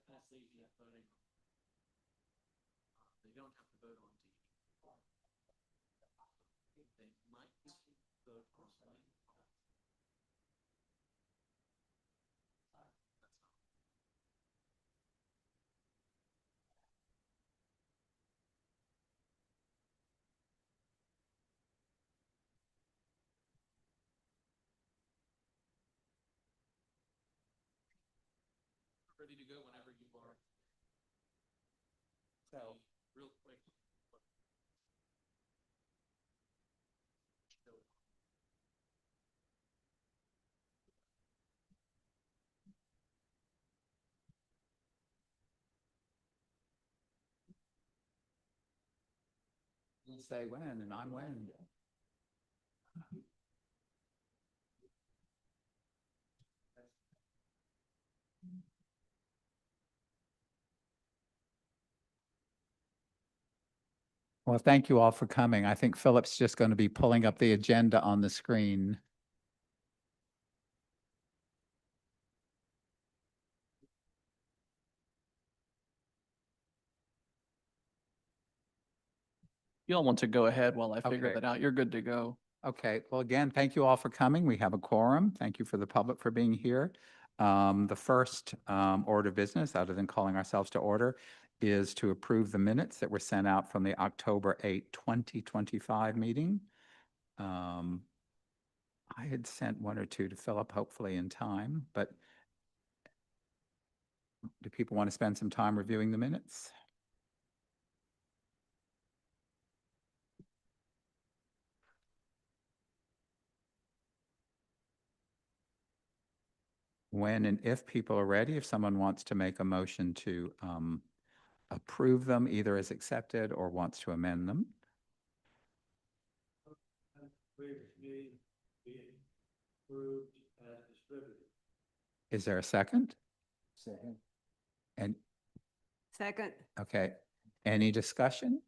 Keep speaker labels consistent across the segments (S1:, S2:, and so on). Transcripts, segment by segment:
S1: They don't have to vote on TV. They might vote personally. Ready to go whenever you are. So, real quick.
S2: You'll say when, and I'm when. Well, thank you all for coming. I think Philip's just going to be pulling up the agenda on the screen.
S3: You all want to go ahead while I figure
S2: Okay.
S3: that out. You're good to go.
S2: Okay, well, again, thank you all for coming. We have a quorum. Thank you for the public for being here. The first order of business, other than calling ourselves to order, is to approve the minutes that were sent out from the October 8, 2025 meeting. I had sent one or two to Philip, hopefully in time, but do people want to spend some time reviewing the minutes? When and if people are ready, if someone wants to make a motion to approve them either as accepted or wants to amend them.
S1: Previously being approved as distributed.
S2: Is there a second?
S1: Second.
S2: And,
S4: Second.
S2: okay, any discussion?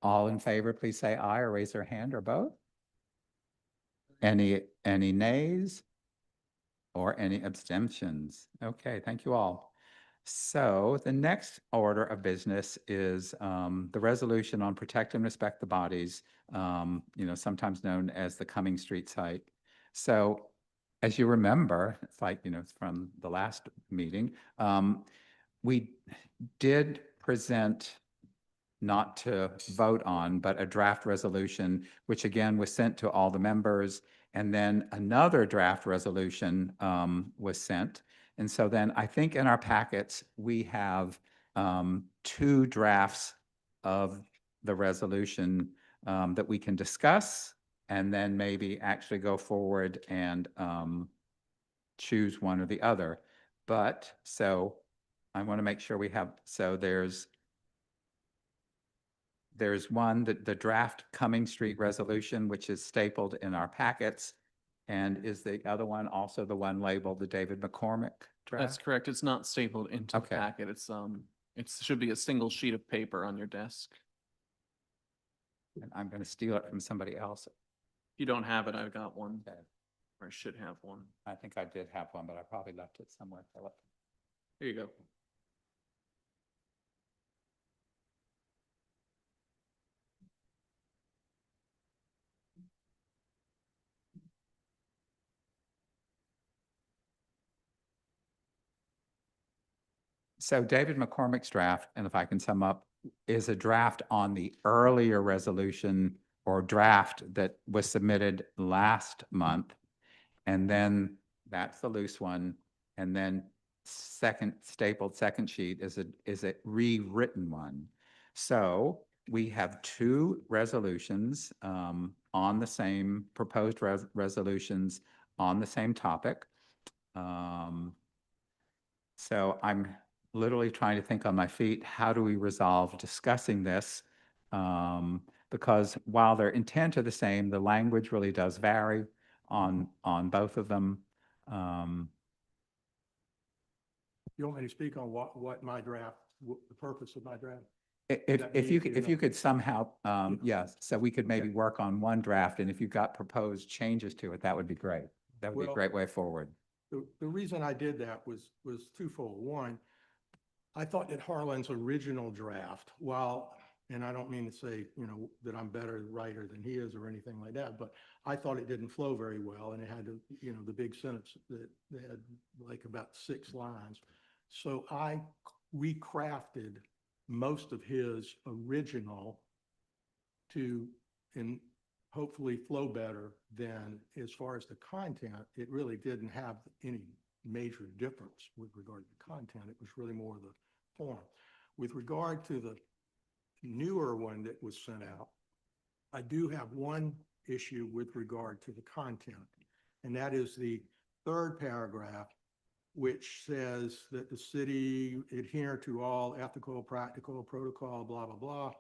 S2: All in favor, please say aye or raise their hand or both. Any nays? Or any abstentions? Okay, thank you all. So the next order of business is the resolution on protect and respect the bodies, sometimes known as the Cumming Street site. So as you remember, it's like, it's from the last meeting, we did present not to vote on, but a draft resolution, which again was sent to all the members. And then another draft resolution was sent. And so then I think in our packets, we have two drafts of the resolution that we can discuss and then maybe actually go forward and choose one or the other. But so I want to make sure we have, so there's one, the draft Cumming Street resolution, which is stapled in our packets. And is the other one also the one labeled the David McCormick draft?
S3: That's correct. It's not stapled into the
S2: Okay.
S3: packet. It should be a single sheet of paper on your desk.
S2: And I'm going to steal it from somebody else.
S3: If you don't have it, I've got one,
S2: Okay.
S3: or I should have one.
S2: I think I did have one, but I probably left it somewhere, Philip.
S3: Here you go.
S2: So David McCormick's draft, and if I can sum up, is a draft on the earlier resolution or draft that was submitted last month. And then that's the loose one. And then stapled second sheet is a rewritten one. So we have two resolutions on the same proposed resolutions on the same topic. So I'm literally trying to think on my feet, how do we resolve discussing this? Because while their intent are the same, the language really does vary on both of them.
S5: You want me to speak on what my draft, the purpose of my draft?
S2: If you could somehow, yes, so we could maybe work on one draft, and if you've got proposed changes to it, that would be great. That would be a
S5: Well,
S2: great way forward.
S5: The reason I did that was twofold. One, I thought that Harlan's original draft, while, and I don't mean to say, that I'm better writer than he is or anything like that, but I thought it didn't flow very well and it had, the big sentence that had like about 6 lines. So I recrafted most of his original to, and hopefully flow better than, as far as the content, it really didn't have any major difference with regard to the content. It was really more the form. With regard to the newer one that was sent out, I do have one issue with regard to the content, and that is the 3rd paragraph, which says that the city adhere to all ethical, practical, protocol, blah, blah, blah.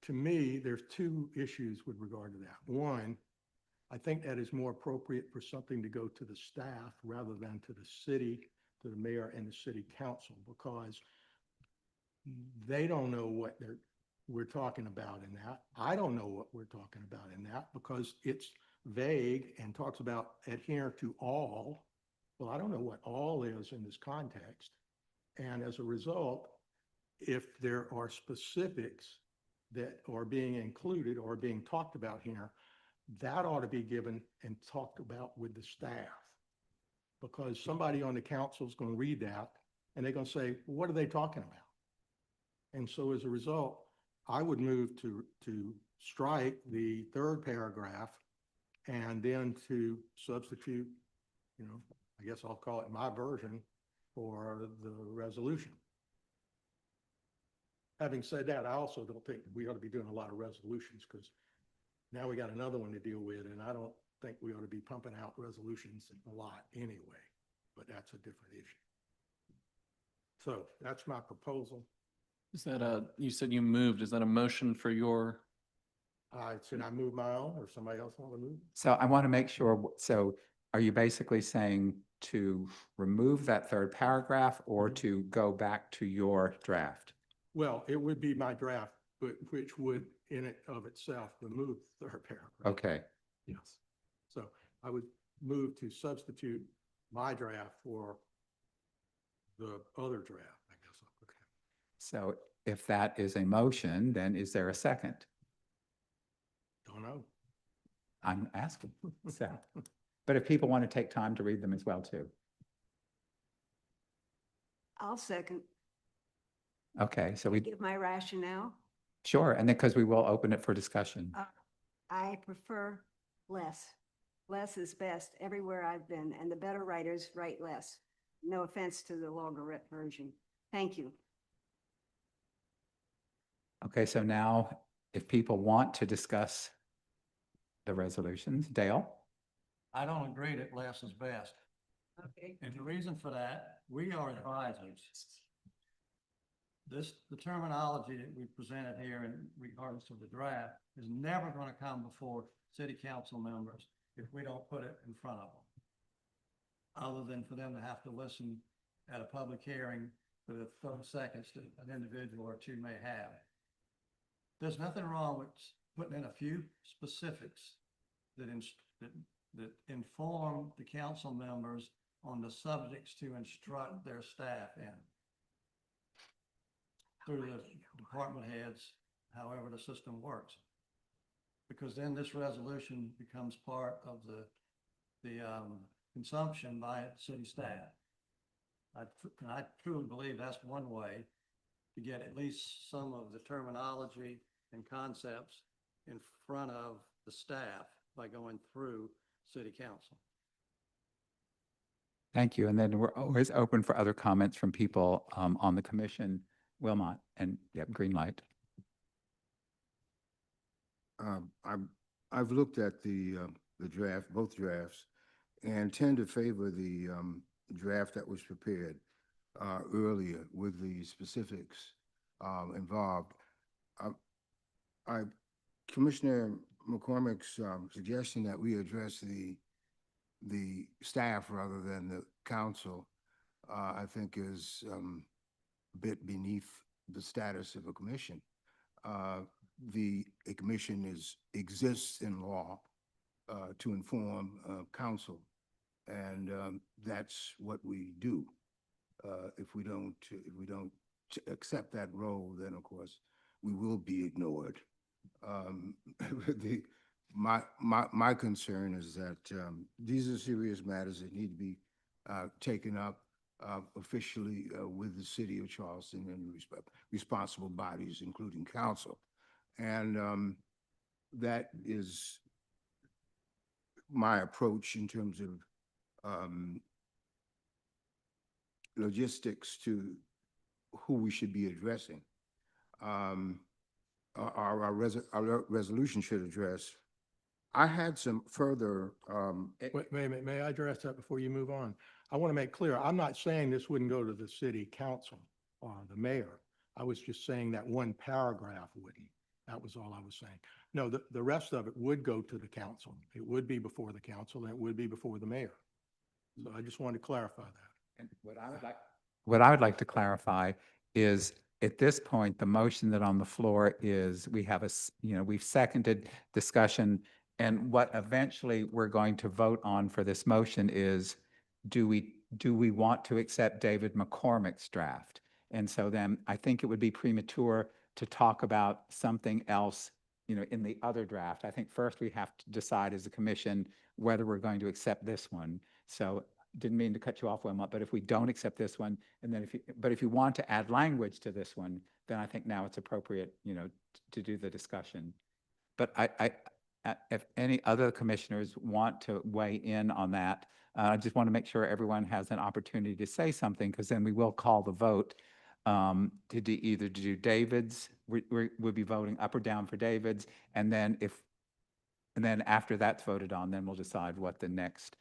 S5: To me, there's 2 issues with regard to that. One, I think that is more appropriate for something to go to the staff rather than to the city, to the mayor and the city council, because they don't know what we're talking about in that. I don't know what we're talking about in that because it's vague and talks about adhere to all. Well, I don't know what all is in this context. And as a result, if there are specifics that are being included or being talked about here, that ought to be given and talked about with the staff. Because somebody on the council is going to read that and they're going to say, what are they talking about? And so as a result, I would move to strike the 3rd paragraph and then to substitute, I guess I'll call it my version for the resolution. Having said that, I also don't think we ought to be doing a lot of resolutions because now we got another one to deal with, and I don't think we ought to be pumping out resolutions a lot anyway, but that's a different issue. So that's my proposal.
S3: Is that you said you moved, is that a motion for your,
S5: Should I move my own or somebody else want to move?
S2: So I want to make sure, so are you basically saying to remove that 3rd paragraph or to go back to your draft?
S5: Well, it would be my draft, but which would in it of itself remove the 3rd paragraph.
S2: Okay,
S5: Yes. So I would move to substitute my draft for the other draft, I guess. Okay.
S2: so if that is a motion, then is there a second?
S5: Don't know.
S2: I'm asking. So, but if people want to take time to read them as well too.
S4: I'll second.
S2: Okay, so we,
S4: Give my rationale.
S2: sure, and then because we will open it for discussion.
S4: I prefer less. Less is best everywhere I've been, and the better writers write less. No offense to the longer version. Thank you.
S2: Okay, so now if people want to discuss the resolutions, Dale?
S1: I don't agree that less is best.
S4: Okay.
S1: And the reason for that, we are advisors. The terminology that we presented here in regards to the draft is never going to come before city council members if we don't put it in front of them. Other than for them to have to listen at a public hearing for the 30 seconds that an individual or 2 may have. There's nothing wrong with putting in a few specifics that inform the council members on the subjects to instruct their staff in. Through the department heads, however the system works. Because then this resolution becomes part of the consumption by city staff. I truly believe that's one way to get at least some of the terminology and concepts in front of the staff by going through city council.
S2: Thank you. And then we're always open for other comments from people on the commission. Wilmot, and yep, green light.
S6: I've looked at the draft, both drafts, and tend to favor the draft that was prepared earlier with the specifics involved. Commissioner McCormick's suggestion that we address the staff rather than the council, I think is a bit beneath the status of a commission. A commission exists in law to inform council And that's what we do. If we don't accept that role, then of course, we will be ignored. The, my concern is that these are serious matters that need to be taken up officially with the city of Charleston and responsible bodies, including council. And that is my approach in terms of logistics to who we should be addressing. Our resolution should address. I had some further,
S5: Wait, may I address that before you move on? I want to make clear, I'm not saying this wouldn't go to the city council or the mayor. I was just saying that one paragraph wouldn't. That was all I was saying. No, the rest of it would go to the council. It would be before the council and it would be before the mayor. So I just wanted to clarify that.
S2: And what I would like to clarify is, at this point, the motion that on the floor is, we have we've seconded discussion, and what eventually we're going to vote on for this motion is, do we want to accept David McCormick's draft? And so then I think it would be premature to talk about something else, in the other draft. I think first we have to decide as a commission whether we're going to accept this one. So didn't mean to cut you off, Wilmot, but if we don't accept this one, and then if you want to add language to this one, then I think now it's appropriate, to do the discussion. But if any other commissioners want to weigh in on that, I just want to make sure everyone has an opportunity to say something, because then we will call the vote to do David's. We'll be voting up or down for David's, and then after that's voted on, then we'll decide what the next.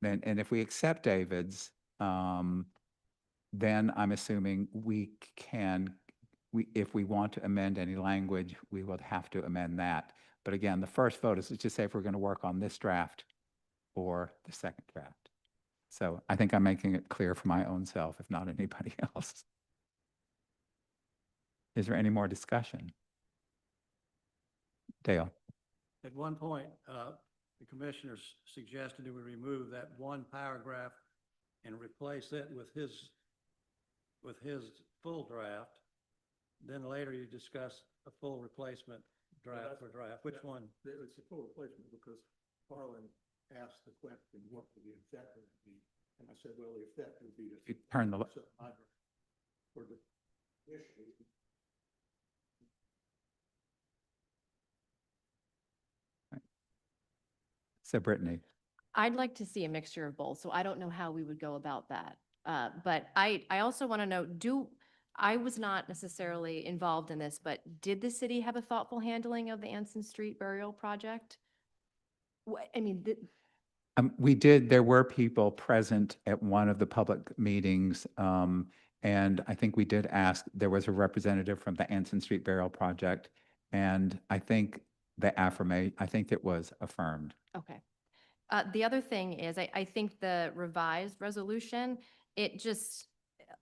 S2: And if we accept David's, then I'm assuming if we want to amend any language, we would have to amend that. But again, the first vote is to say if we're going to work on this draft or the second draft. So I think I'm making it clear for my own self, if not anybody else. Is there any more discussion? Dale?
S1: At one point, the commissioners suggested that we remove that one paragraph and replace it with his full draft. Then later you discuss a full replacement draft for draft. Which one?
S5: It's a full replacement because Harlan asked the question, what would the effect be? And I said, well, the effect would be to.
S2: Turn the.
S5: For the issue.
S2: So Brittany.
S7: I'd like to see a mixture of both, so I don't know how we would go about that. But I also want to know, I was not necessarily involved in this, but did the city have a thoughtful handling of the Anson Street burial project? I mean,
S2: We did, there were people present at one of the public meetings, and I think we did ask, there was a representative from the Anson Street Burial Project, and I think it was affirmed.
S7: okay. The other thing is, I think the revised resolution, it just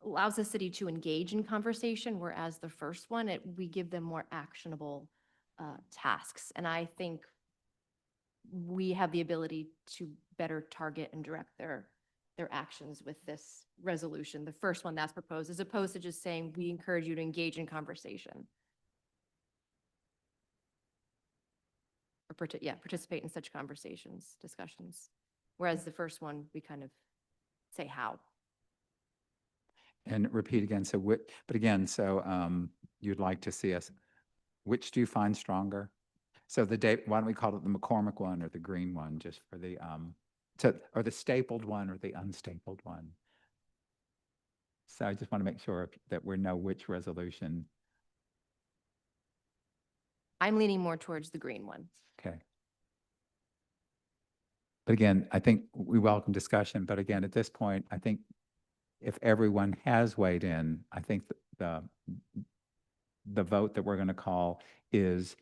S7: allows the city to engage in conversation, whereas the first one, we give them more actionable tasks. And I think we have the ability to better target and direct their actions with this resolution, the first one that's proposed, as opposed to just saying, we encourage you to engage in conversation. Or participate in such conversations, discussions. Whereas the first one, we kind of say how.
S2: And repeat again, you'd like to see us, which do you find stronger? So why don't we call it the McCormick one or the green one, just for the, or the stapled one or the unstapled one? So I just want to make sure that we know which resolution.
S7: I'm leaning more towards the green one.
S2: Okay. But again, I think we welcome discussion, but again, at this point, I think if everyone has weighed in, I think the vote that we're going to call is,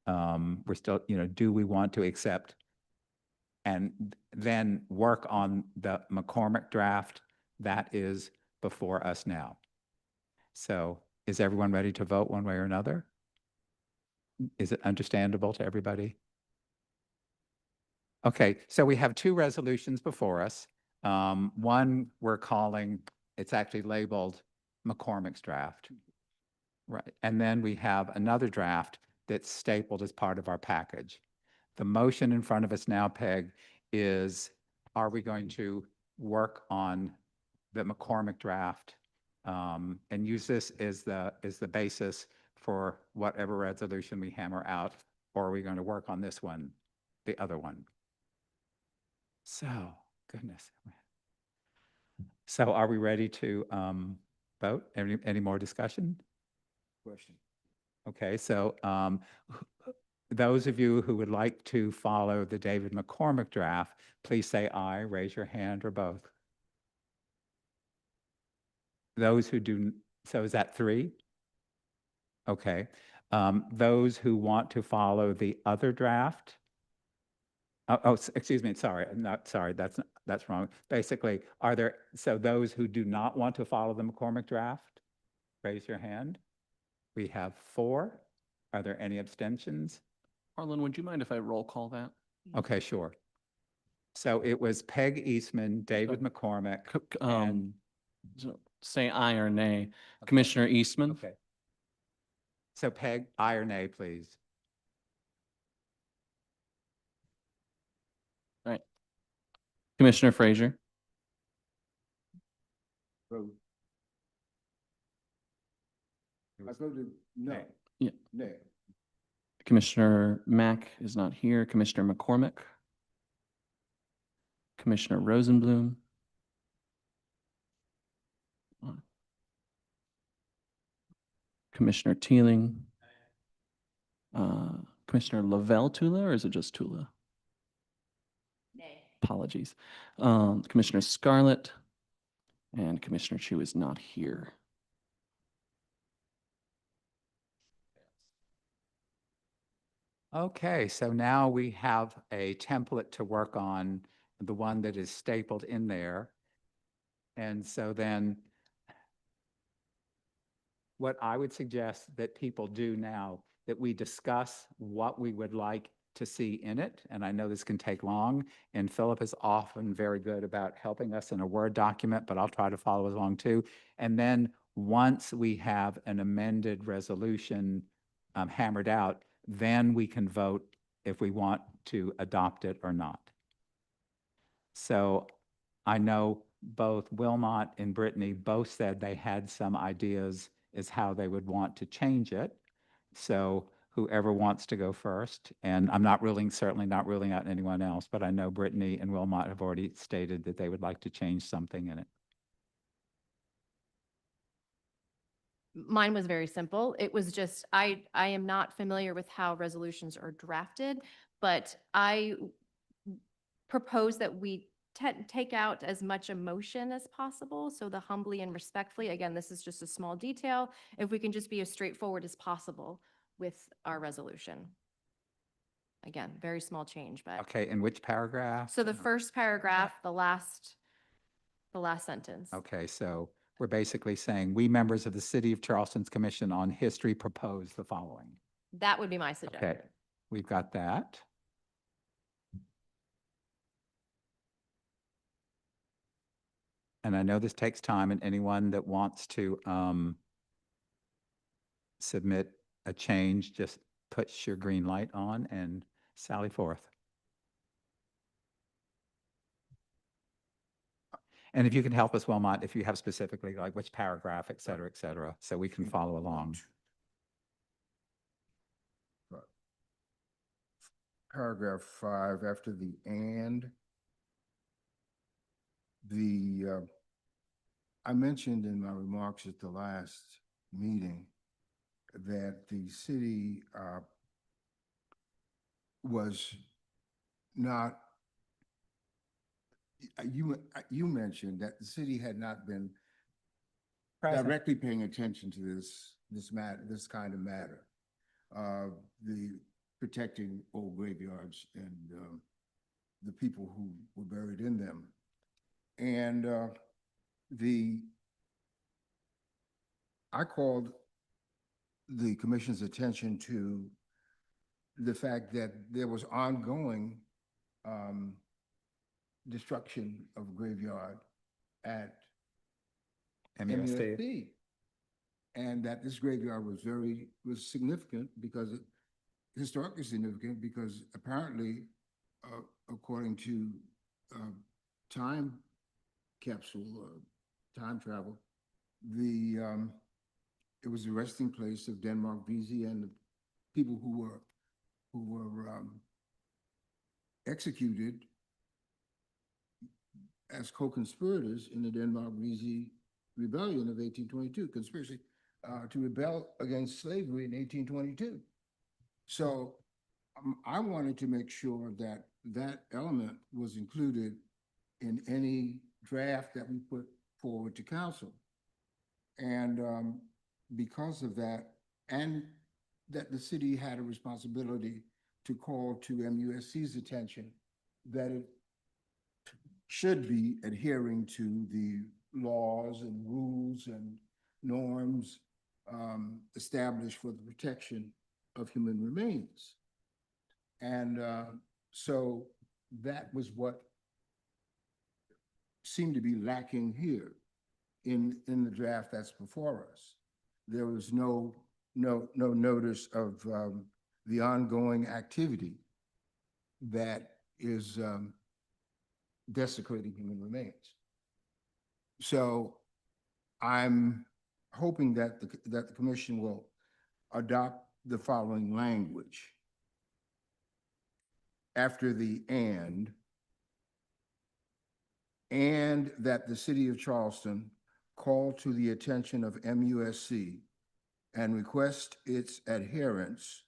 S2: we're still, do we want to accept and then work on the McCormick draft that is before us now? So is everyone ready to vote one way or another? Is it understandable to everybody? Okay, so we have two resolutions before us. One we're calling, it's actually labeled McCormick's draft. Right, and then we have another draft that's stapled as part of our package. The motion in front of us now, Peg, is, are we going to work on the McCormick draft and use this as the basis for whatever resolution we hammer out, or are we going to work on this one, the other one? So, goodness. So are we ready to vote? Any more discussion?
S6: Question.
S2: Okay, so those of you who would like to follow the David McCormick draft, please say aye, raise your hand, or both. Those who do, so is that 3? Okay. Those who want to follow the other draft? Excuse me, sorry, not sorry, that's wrong. Basically, are there, so those who do not want to follow the McCormick draft, raise your hand. We have 4. Are there any abstentions?
S3: Harlan, would you mind if I roll call that?
S2: Okay, sure. So it was Peg Eastman, David McCormick, and,
S3: So say aye or nay. Commissioner Eastman,
S2: okay. So Peg, aye or nay, please.
S3: Commissioner Frazier,
S6: Vote. I voted no.
S2: Nay.
S3: Yeah.
S6: Nay.
S3: Commissioner Mack is not here. Commissioner McCormick, Commissioner Rosenblum, Commissioner Teeling, Commissioner Lavelle Tula, or is it just Tula?
S7: Nay.
S3: Apologies. Commissioner Scarlett, and Commissioner Chu is not here.
S2: Okay, so now we have a template to work on, the one that is stapled in there. And so then what I would suggest that people do now, that we discuss what we would like to see in it. And I know this can take long, and Philip is often very good about helping us in a Word document, but I'll try to follow along too. And then once we have an amended resolution hammered out, then we can vote if we want to adopt it or not. So I know both Wilmot and Brittany both said they had some ideas as how they would want to change it. So whoever wants to go first, and I'm not ruling, certainly not ruling out anyone else, but I know Brittany and Wilmot have already stated that they would like to change something in it.
S7: Mine was very simple. It was just, I am not familiar with how resolutions are drafted, but I propose that we take out as much emotion as possible. So the humbly and respectfully, again, this is just a small detail. If we can just be as straightforward as possible with our resolution. Again, very small change, but.
S2: Okay, in which paragraph?
S7: So the first paragraph, the last sentence.
S2: Okay, so we're basically saying, we members of the City of Charleston's Commission on History propose the following.
S7: That would be my suggestion.
S2: Okay, we've got that. And I know this takes time, and anyone that wants to submit a change, just push your green light on and sally forth. And if you can help us, Wilmot, if you have specifically like which paragraph, et cetera, so we can follow along.
S6: Paragraph 5, after the "and," I mentioned in my remarks at the last meeting that the city was not, you mentioned that the city had not been directly paying attention to this matter, this kind of matter, the protecting old graveyards and the people who were buried in them. And I called the commission's attention to the fact that there was ongoing destruction of graveyard at
S2: MUSD.
S6: MUSD. And that this graveyard was significant because historically significant because apparently, according to time capsule, time travel, it was the resting place of Denmark Vesey and the people who were executed as co-conspirators in the Denmark Vesey Rebellion of 1822, conspiracy to rebel against slavery in 1822. So I wanted to make sure that that element was included in any draft that we put forward to council. And because of that, and that the city had a responsibility to call to MUSC's attention that it should be adhering to the laws and rules and norms established for the protection of human remains. And so that was what seemed to be lacking here in the draft that's before us. There was no notice of the ongoing activity that is desecrating human remains. So I'm hoping that the commission will adopt the following language. After the and that the city of Charleston call to the attention of MUSC and request its adherence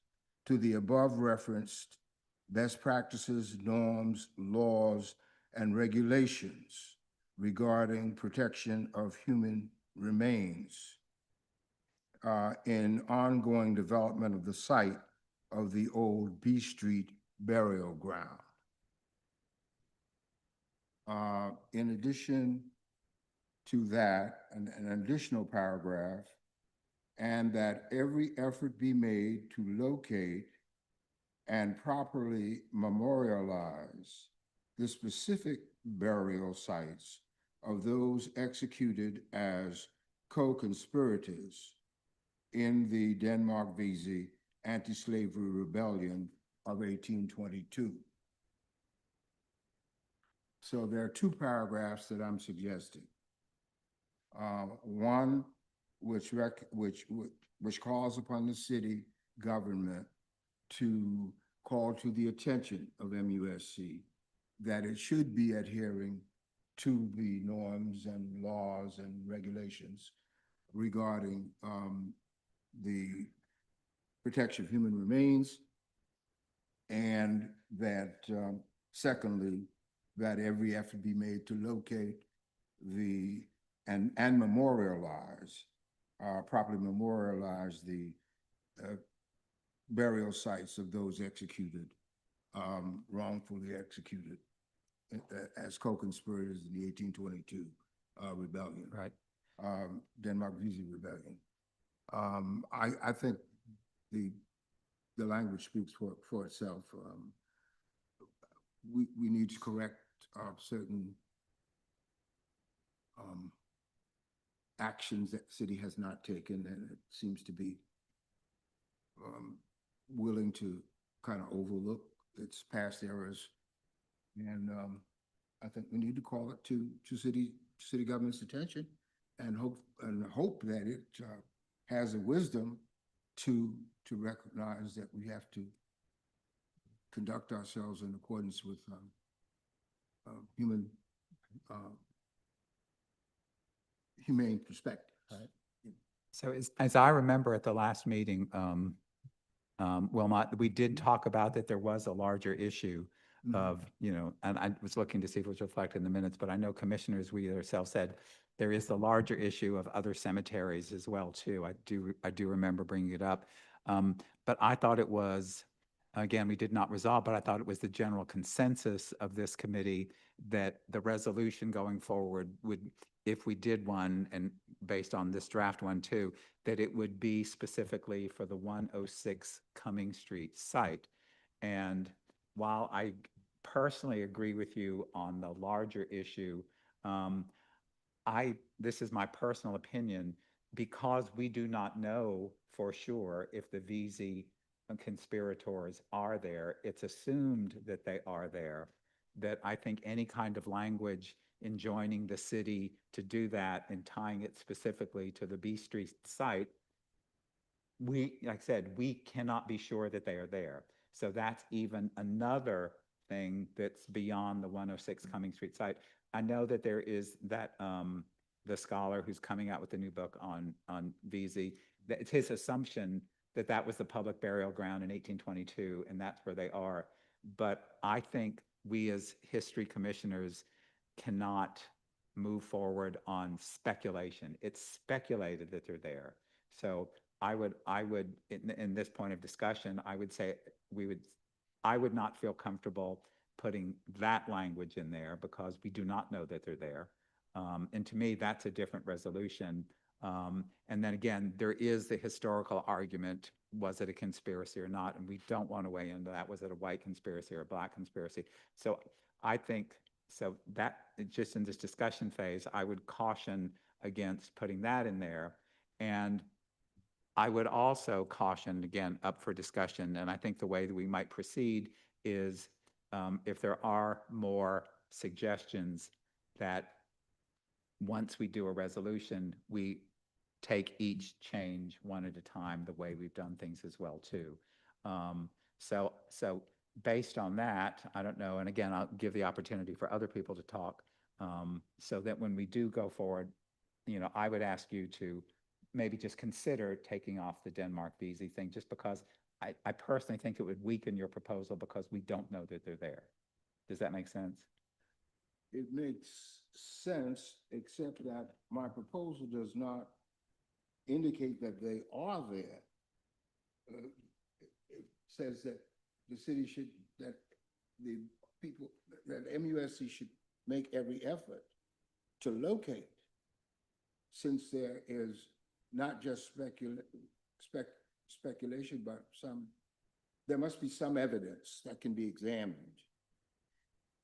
S6: to the above referenced best practices, norms, laws, and regulations regarding protection of human remains in ongoing development of the site of the old B Street burial ground. In addition to that, an additional paragraph, and that every effort be made to locate and properly memorialize the specific burial sites of those executed as co-conspirators in the Denmark Vesey anti-slavery rebellion of 1822. So there are two paragraphs that I'm suggesting. One, which calls upon the city government to call to the attention of MUSC that it should be adhering to the norms and laws and regulations regarding the protection of human remains, and that secondly, that every effort be made to locate and memorialize, properly memorialize the burial sites of those executed, wrongfully executed as co-conspirators in the 1822 rebellion.
S2: Right.
S6: Denmark Vesey Rebellion. I think the language speaks for itself. We need to correct certain actions that the city has not taken, and it seems to be willing to kind of overlook its past errors. And I think we need to call it to city government's attention and hope that it has the wisdom to recognize that we have to conduct ourselves in accordance with humane perspective. Right.
S2: So as I remember at the last meeting, Wilmot, we did talk about that there was a larger issue of, and I was looking to see if it was reflected in the minutes, but I know commissioners, we ourselves said there is the larger issue of other cemeteries as well too. I do remember bringing it up. But I thought it was, again, we did not resolve, but I thought it was the general consensus of this committee that the resolution going forward would, if we did one, and based on this draft one too, that it would be specifically for the 106 Cumming Street site. And while I personally agree with you on the larger issue. This is my personal opinion, because we do not know for sure if the VZ conspirators are there. It's assumed that they are there, that I think any kind of language enjoining the city to do that and tying it specifically to the B Street site, like I said, we cannot be sure that they are there. So that's even another thing that's beyond the 106 Cumming Street site. I know that there is that, the scholar who's coming out with a new book on VZ, that it's his assumption that that was the public burial ground in 1822, and that's where they are. But I think we as history commissioners cannot move forward on speculation. It's speculated that they're there. So I would, in this point of discussion, I would say I would not feel comfortable putting that language in there because we do not know that they're there. And to me, that's a different resolution. And then again, there is the historical argument, was it a conspiracy or not? And we don't want to weigh into that. Was it a white conspiracy or a black conspiracy? So I think, so that just in this discussion phase, I would caution against putting that in there. And I would also caution, again, up for discussion, and I think the way that we might proceed is if there are more suggestions, that once we do a resolution, we take each change one at a time, the way we've done things as well, too. So based on that, I don't know, and again, I'll give the opportunity for other people to talk, so that when we do go forward, I would ask you to maybe just consider taking off the Denmark VZ thing, just because I personally think it would weaken your proposal because we don't know that they're there. Does that make sense?
S6: It makes sense, except that my proposal does not indicate that they are there. It says that the city should, that the people, that MUSC should make every effort to locate, since there is not just speculation, but there must be some evidence that can be examined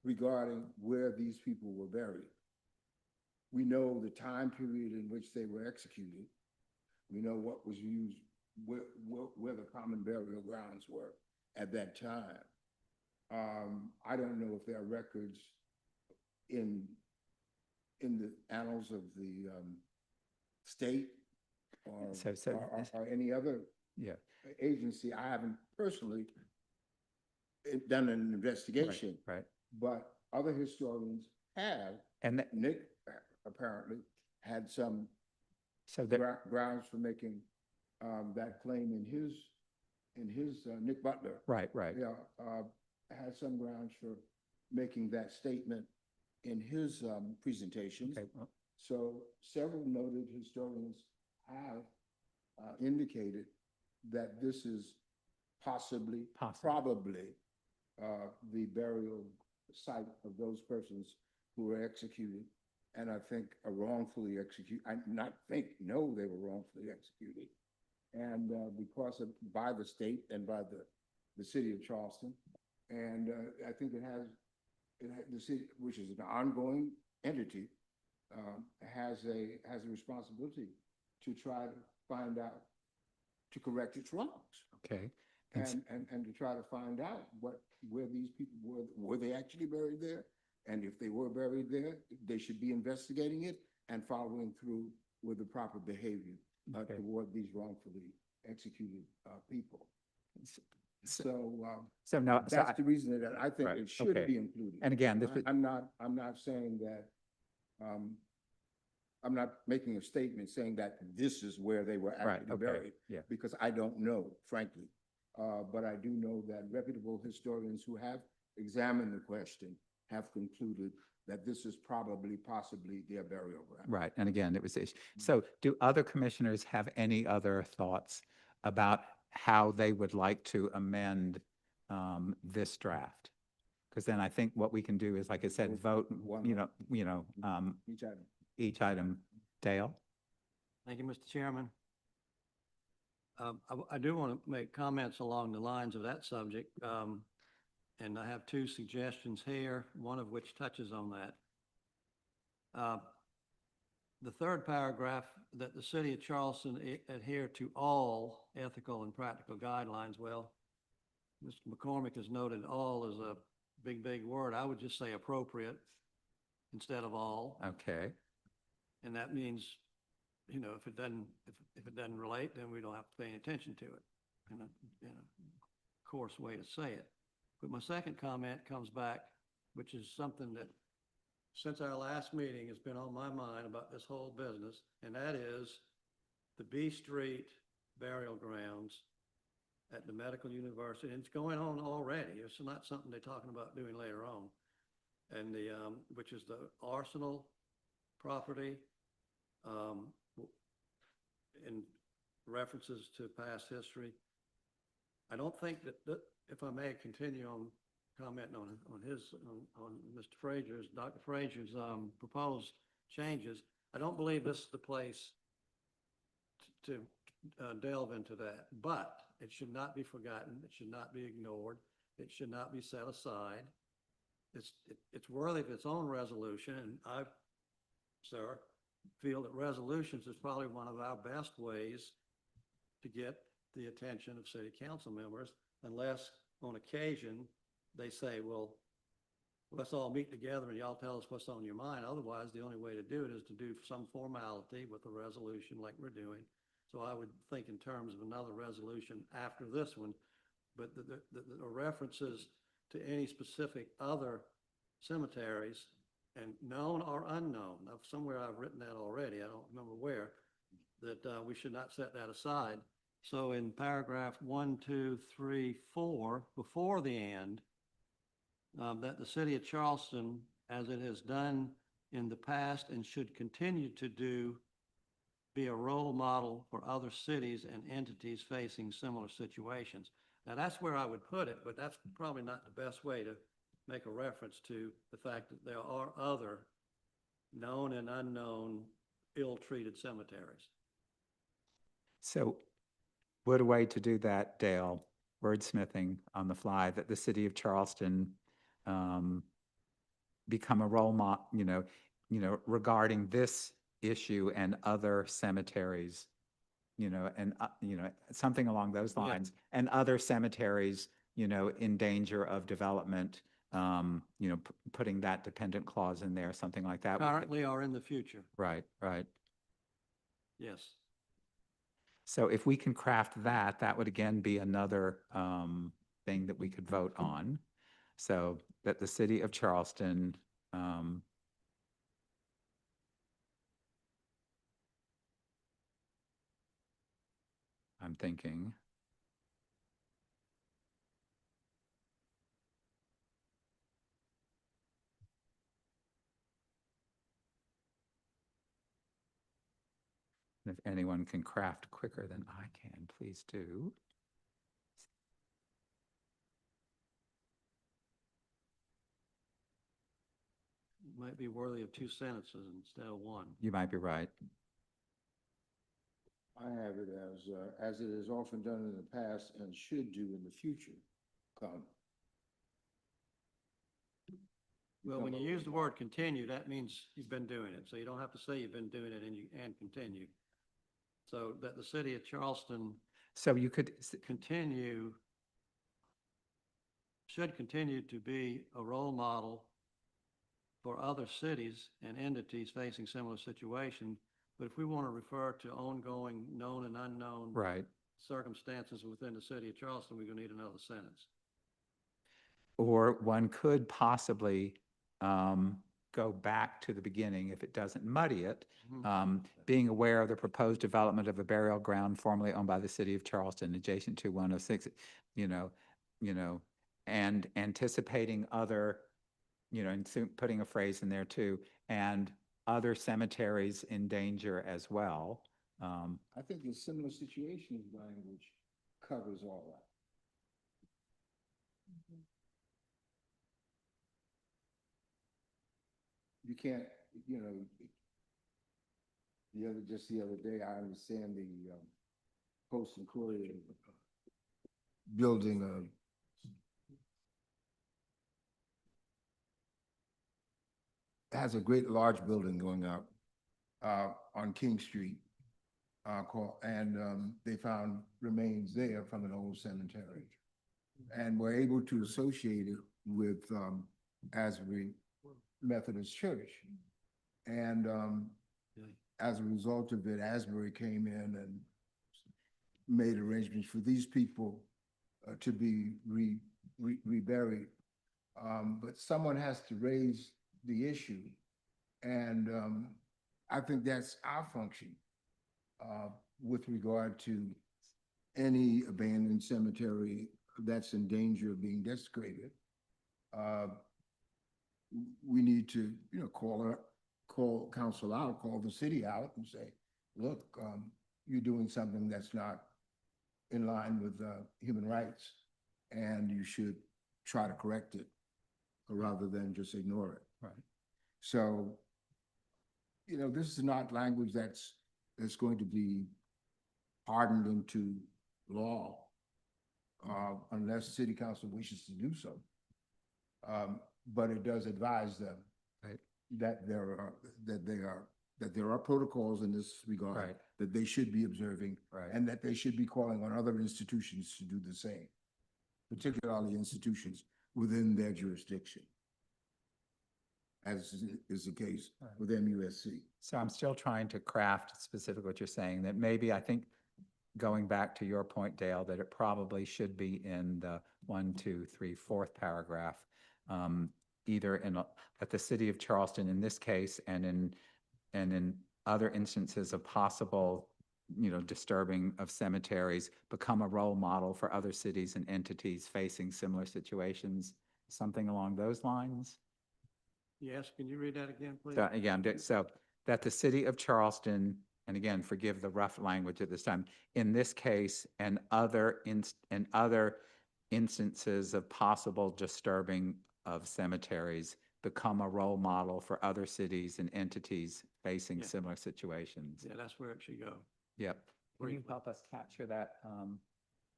S6: regarding where these people were buried. We know the time period in which they were executed. We know what was used, where the common burial grounds were at that time. I don't know if there are records in the annals of the state or any other agency. I haven't personally done an investigation,
S2: Right.
S6: but other historians have.
S2: And
S6: Nick apparently had some grounds for making that claim in his Nick Butler.
S2: Right.
S6: Yeah, had some grounds for making that statement in his presentations.
S2: Okay, well.
S6: So several noted historians have indicated that this is probably the burial site of those persons who were executed, and I think are wrongfully executed. Know they were wrongfully executed, and by the state and by the city of Charleston, and I think the city, which is an ongoing entity, has a responsibility to try to find out, to correct its wrongs.
S2: Okay.
S6: And to try to find out where these people were they actually buried there? And if they were buried there, they should be investigating it and following through with the proper behavior toward these wrongfully executed people. So that's the reason that I think it should be included.
S2: And again,
S6: I'm not saying that, I'm not making a statement saying that this is where they were actually buried, because I don't know, frankly. But I do know that reputable historians who have examined the question have concluded that this is possibly their burial ground.
S2: Right, and again, it was, so do other commissioners have any other thoughts about how they would like to amend this draft? Because then I think what we can do is, like I said, vote, each item. Dale?
S1: Thank you, Mr. Chairman. I do want to make comments along the lines of that subject. And I have two suggestions here, one of which touches on that. The third paragraph, that the city of Charleston adhere to all ethical and practical guidelines. Well, Mr. McCormick has noted all is a big word. I would just say appropriate instead of all.
S2: Okay,
S1: And that means, you know, if it doesn't relate, then we don't have to pay any attention to it in a coarse way to say it. But my second comment comes back, which is something that since our last meeting has been on my mind about this whole business, and that is the B Street burial grounds at the medical university. And it's going on already. It's not something they're talking about doing later on. And which is the Arsenal property, in references to past history. I don't think that if I may continue on commenting on Mr. Frazier's, Dr. Frazier's proposed changes, I don't believe this is the place to delve into that. But it should not be forgotten. It should not be ignored. It should not be set aside. It's worthy of its own resolution, and I, sir, feel that resolutions is probably one of our best ways to get the attention of city council members, unless on occasion they say, well, let's all meet together and y'all tell us what's on your mind. Otherwise, the only way to do it is to do some formality with a resolution like we're doing. So I would think in terms of another resolution after this one, but the references to any specific other cemeteries, and known or unknown, somewhere I've written that already, I don't remember where, that we should not set that aside. So in paragraph 1, 2, 3, 4, before the end, that the city of Charleston, as it has done in the past and should continue to do, be a role model for other cities and entities facing similar situations. Now, that's where I would put it, but that's probably not the best way to make a reference to the fact that there are other known and unknown ill-treated cemeteries.
S2: so what a way to do that, Dale, wordsmithing on the fly, that the city of Charleston become a role model, regarding this issue and other cemeteries, and, something along those
S1: Yeah.
S2: lines, and other cemeteries, in danger of development, putting that dependent clause in there, something like that.
S1: Currently or in the future,
S2: Right, right.
S1: yes.
S2: So if we can craft that, that would again be another thing that we could vote on. So that the city of Charleston I'm thinking. If anyone can craft quicker than I can, please do.
S1: Might be worthy of 2 sentences instead of 1.
S2: You might be right.
S6: I have it as it is often done in the past and should do in the future, comma.
S1: Well, when you use the word continue, that means you've been doing it. So you don't have to say you've been doing it and continue. So that the city of Charleston
S2: So you could,
S1: should continue to be a role model for other cities and entities facing similar situations. But if we want to refer to ongoing known and unknown
S2: right.
S1: circumstances within the city of Charleston, we're going to need another sentence.
S2: Or one could possibly go back to the beginning if it doesn't muddy it. Being aware of the proposed development of a burial ground formerly owned by the city of Charleston, adjacent to 106, and anticipating other, and putting a phrase in there too, and other cemeteries in danger as well.
S6: I think the similar situations language covers all that. You can't, just the other day, I understand the Post and Courier building has a great large building going up on King Street. They found remains there from an old cemetery. And were able to associate it with Asbury Methodist Church. And as a result of it, Asbury came in and made arrangements for these people to be reburied. But someone has to raise the issue. And I think that's our function with regard to any abandoned cemetery that's in danger of being desecrated. We need to, call council out, call the city out and say, look, you're doing something that's not in line with human rights, and you should try to correct it rather than just ignore it.
S2: Right.
S6: So, this is not language that's going to be hardened into law unless city council wishes to do so. But it does advise them
S2: Right.
S6: that there are protocols in this regard
S2: Right.
S6: that they should be observing,
S2: Right.
S6: and that they should be calling on other institutions to do the same, particularly institutions within their jurisdiction, as is the case
S2: Right.
S6: with MUSC.
S2: So I'm still trying to craft specifically what you're saying, that maybe I think going back to your point, Dale, that it probably should be in the 1, 2, 3, 4th paragraph, either at the city of Charleston in this case, and in other instances of possible, disturbing of cemeteries, become a role model for other cities and entities facing similar situations, something along those lines.
S1: Yes, can you read that again, please?
S2: So again, so that the city of Charleston, and again, forgive the rough language at this time, in this case and other instances of possible disturbing of cemeteries, become a role model for other cities and entities facing
S1: Yeah.
S2: similar situations.
S1: Yeah, that's where it should go.
S2: Yep. Can you
S1: Briefly.
S2: help us capture that,
S1: I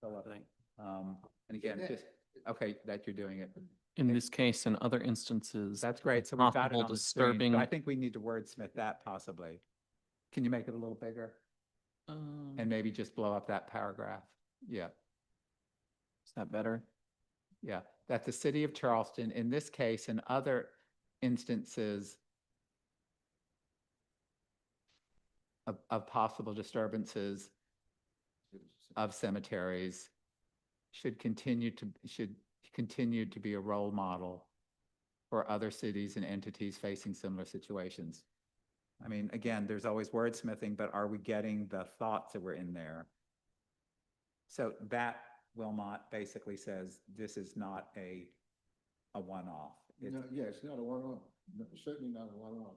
S2: Philip?
S1: think.
S2: And again, just, okay, that you're doing it.
S3: In this case and other instances.
S2: That's great. So we've got it
S3: possible
S2: on the screen,
S3: disturbing.
S2: but I think we need to wordsmith that possibly. Can you make it a little bigger? And maybe just blow up that paragraph? Yeah,
S3: Is that better?
S2: yeah. That the city of Charleston, in this case and other instances of possible disturbances of cemeteries should continue to be a role model for other cities and entities facing similar situations. I mean, again, there's always wordsmithing, but are we getting the thoughts that were in there? So that, Wilmot, basically says this is not a one-off.
S6: No, yeah, it's not a one-off. No, certainly not a one-off.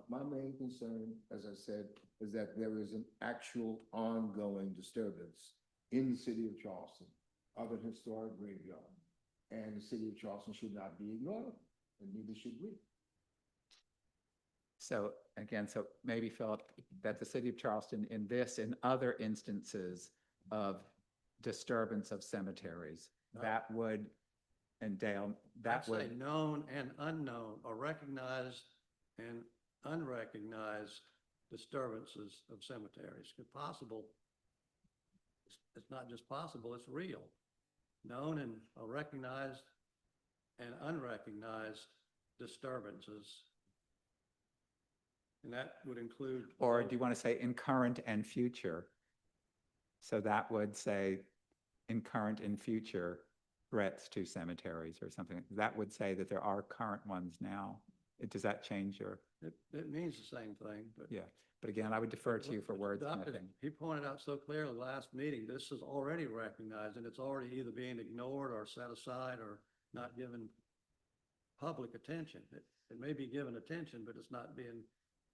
S6: My main concern, as I said, is that there is an actual ongoing disturbance in the city of Charleston of an historic graveyard. And the city of Charleston should not be ignored, and neither should we.
S2: So again, so maybe Philip, that the city of Charleston in this and other instances of disturbance of cemeteries, that would, and Dale, that
S1: I'd say
S2: would,
S1: known and unknown, or recognized and unrecognized disturbances of cemeteries. If possible, it's not just possible, it's real. Known and recognized and unrecognized disturbances. And that would include.
S2: or do you want to say in current and future? So that would say in current and future threats to cemeteries or something. That would say that there are current ones now. Does that change your,
S1: It means the same thing, but.
S2: yeah. But again, I would defer to you for wordsmithing.
S1: He pointed out so clearly last meeting, this is already recognized and it's already either being ignored or set aside or not given public attention. It may be given attention, but it's not being.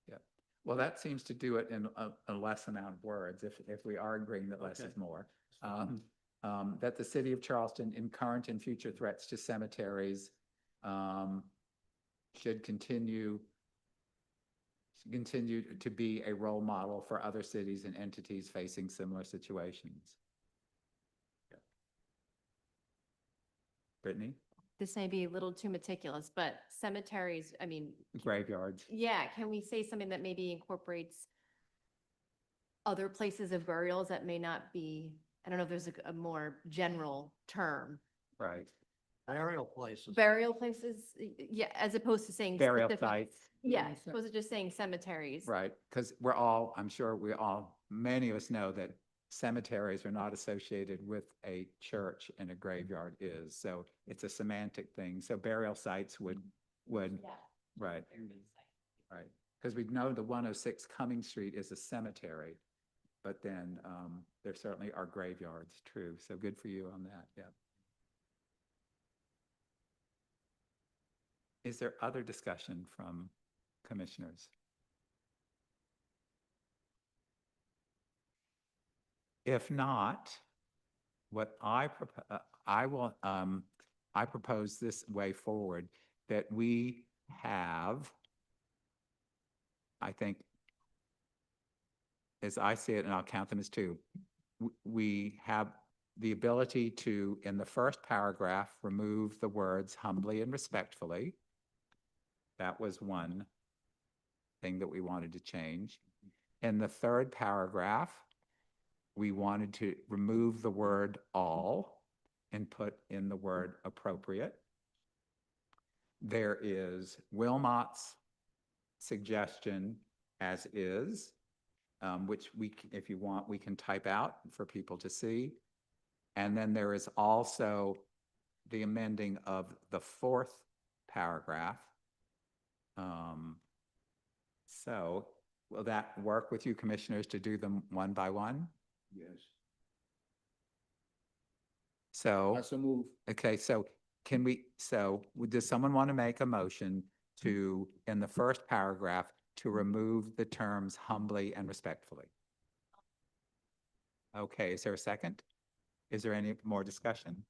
S2: Yeah. Well, that seems to do it in a less amount of words, if we are agreeing that less
S1: Okay.
S2: is more. That the city of Charleston, in current and future threats to cemeteries, should continue to be a role model for other cities and entities facing similar situations.
S1: Yeah.
S2: Brittany?
S7: this may be a little too meticulous, but cemeteries, I mean,
S2: Graveyards.
S7: yeah, can we say something that maybe incorporates other places of burials that may not be, I don't know if there's a more general term.
S2: Right.
S1: Burial places.
S7: Burial places, yeah, as opposed to saying.
S2: Burial
S7: specific-
S2: sites.
S7: Yeah,
S2: Yeah.
S7: as opposed to just saying cemeteries.
S2: Right, because I'm sure many of us know that cemeteries are not associated with a church and a graveyard is. So it's a semantic thing. So burial sites would,
S7: Yeah.
S2: right, right. Because we know the 106 Cumming Street is a cemetery, but then there certainly are graveyards, true. So good for you on that, yeah. Is there other discussion from commissioners? If not, what I propose this way forward, that we have, I think, as I see it, and I'll count them as two, we have the ability to, in the first paragraph, remove the words humbly and respectfully. That was one thing that we wanted to change. In the third paragraph, we wanted to remove the word all and put in the word appropriate. There is Wilmot's suggestion as is, which if you want, we can type out for people to see. And then there is also the amending of the fourth paragraph. So will that work with you, commissioners, to do them one by one?
S6: Yes.
S2: So,
S6: That's a move.
S2: okay, so does someone want to make a motion to, in the first paragraph, to remove the terms humbly and respectfully? Okay, is there a second? Is there any more discussion?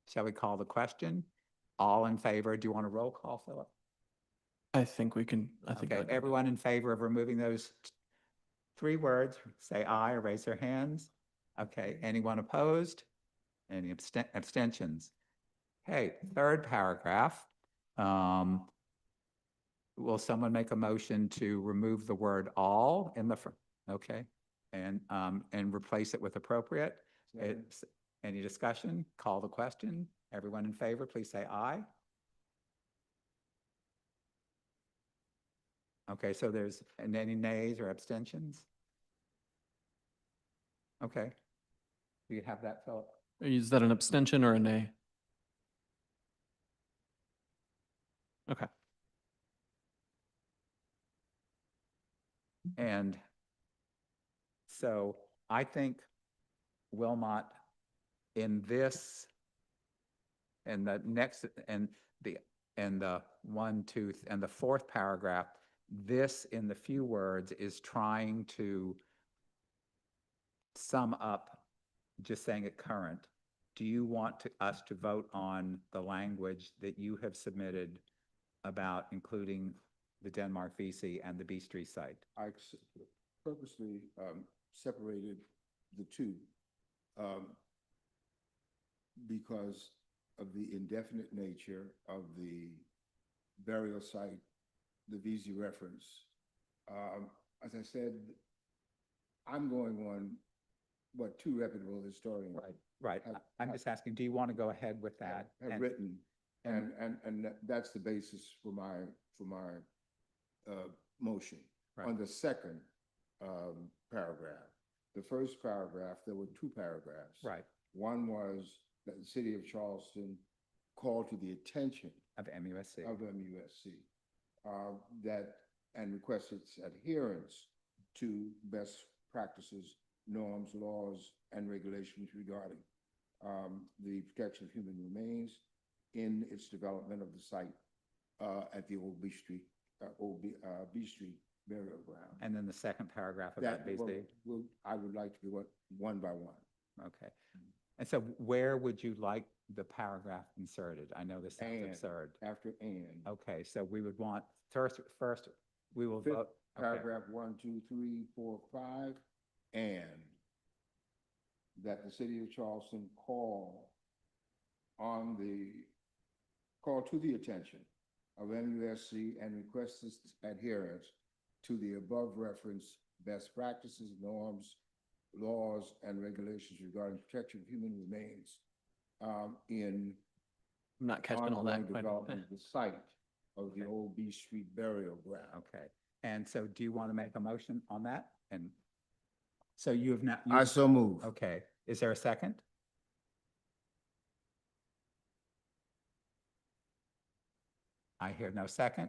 S2: Shall we call the question? All in favor? Do you want a roll call, Philip?
S3: I think we can, I think.
S2: Okay, everyone in favor of removing those three words, say aye or raise their hands. Okay, anyone opposed? Any abstentions? Okay, third paragraph. Will someone make a motion to remove the word all in the, okay, and replace it with appropriate? Any discussion? Call the question. Everyone in favor, please say aye. Okay, so there's any nays or abstentions? Okay. Do you have that, Philip?
S3: Is that an abstention or a nay? Okay.
S2: And so I think Wilmot in this and the next and the one, two, and the fourth paragraph, this in the few words is trying to sum up just saying it current. Do you want us to vote on the language that you have submitted about including the Denmark VC and the B Street site?
S6: I purposely separated the two because of the indefinite nature of the burial site, the VZ reference. As I said, I'm going on what two reputable historians
S2: Right. I'm just asking, do you want to go ahead with that?
S6: have written, and that's the basis for my motion.
S2: Right.
S6: On the second paragraph, the first paragraph, there were two paragraphs.
S2: Right.
S6: One was that the city of Charleston called to the attention
S2: Of MUSC.
S6: of MUSC and requested its adherence to best practices, norms, laws, and regulations regarding the protection of human remains in its development of the site at the old B Street burial ground.
S2: And then the second paragraph about BC.
S6: I would like to go one by one.
S2: Okay. And so where would you like the paragraph inserted? I know this sounds
S6: And.
S2: absurd.
S6: After and.
S2: Okay, so we would want first we will
S6: Fifth
S2: vote. Okay.
S6: Paragraph 1, 2, 3, 4, 5, and that the city of Charleston call on the call to the attention of MUSC and request its adherence to the above referenced best practices, norms, laws, and regulations regarding protection of human remains in
S3: I'm not catching all that
S6: ongoing
S3: quite.
S6: development of the site of the
S2: Okay.
S6: old B Street burial ground.
S2: Okay, and so do you want to make a motion on that? And so you have not.
S6: I so move.
S2: Okay, is there a second? I hear no second.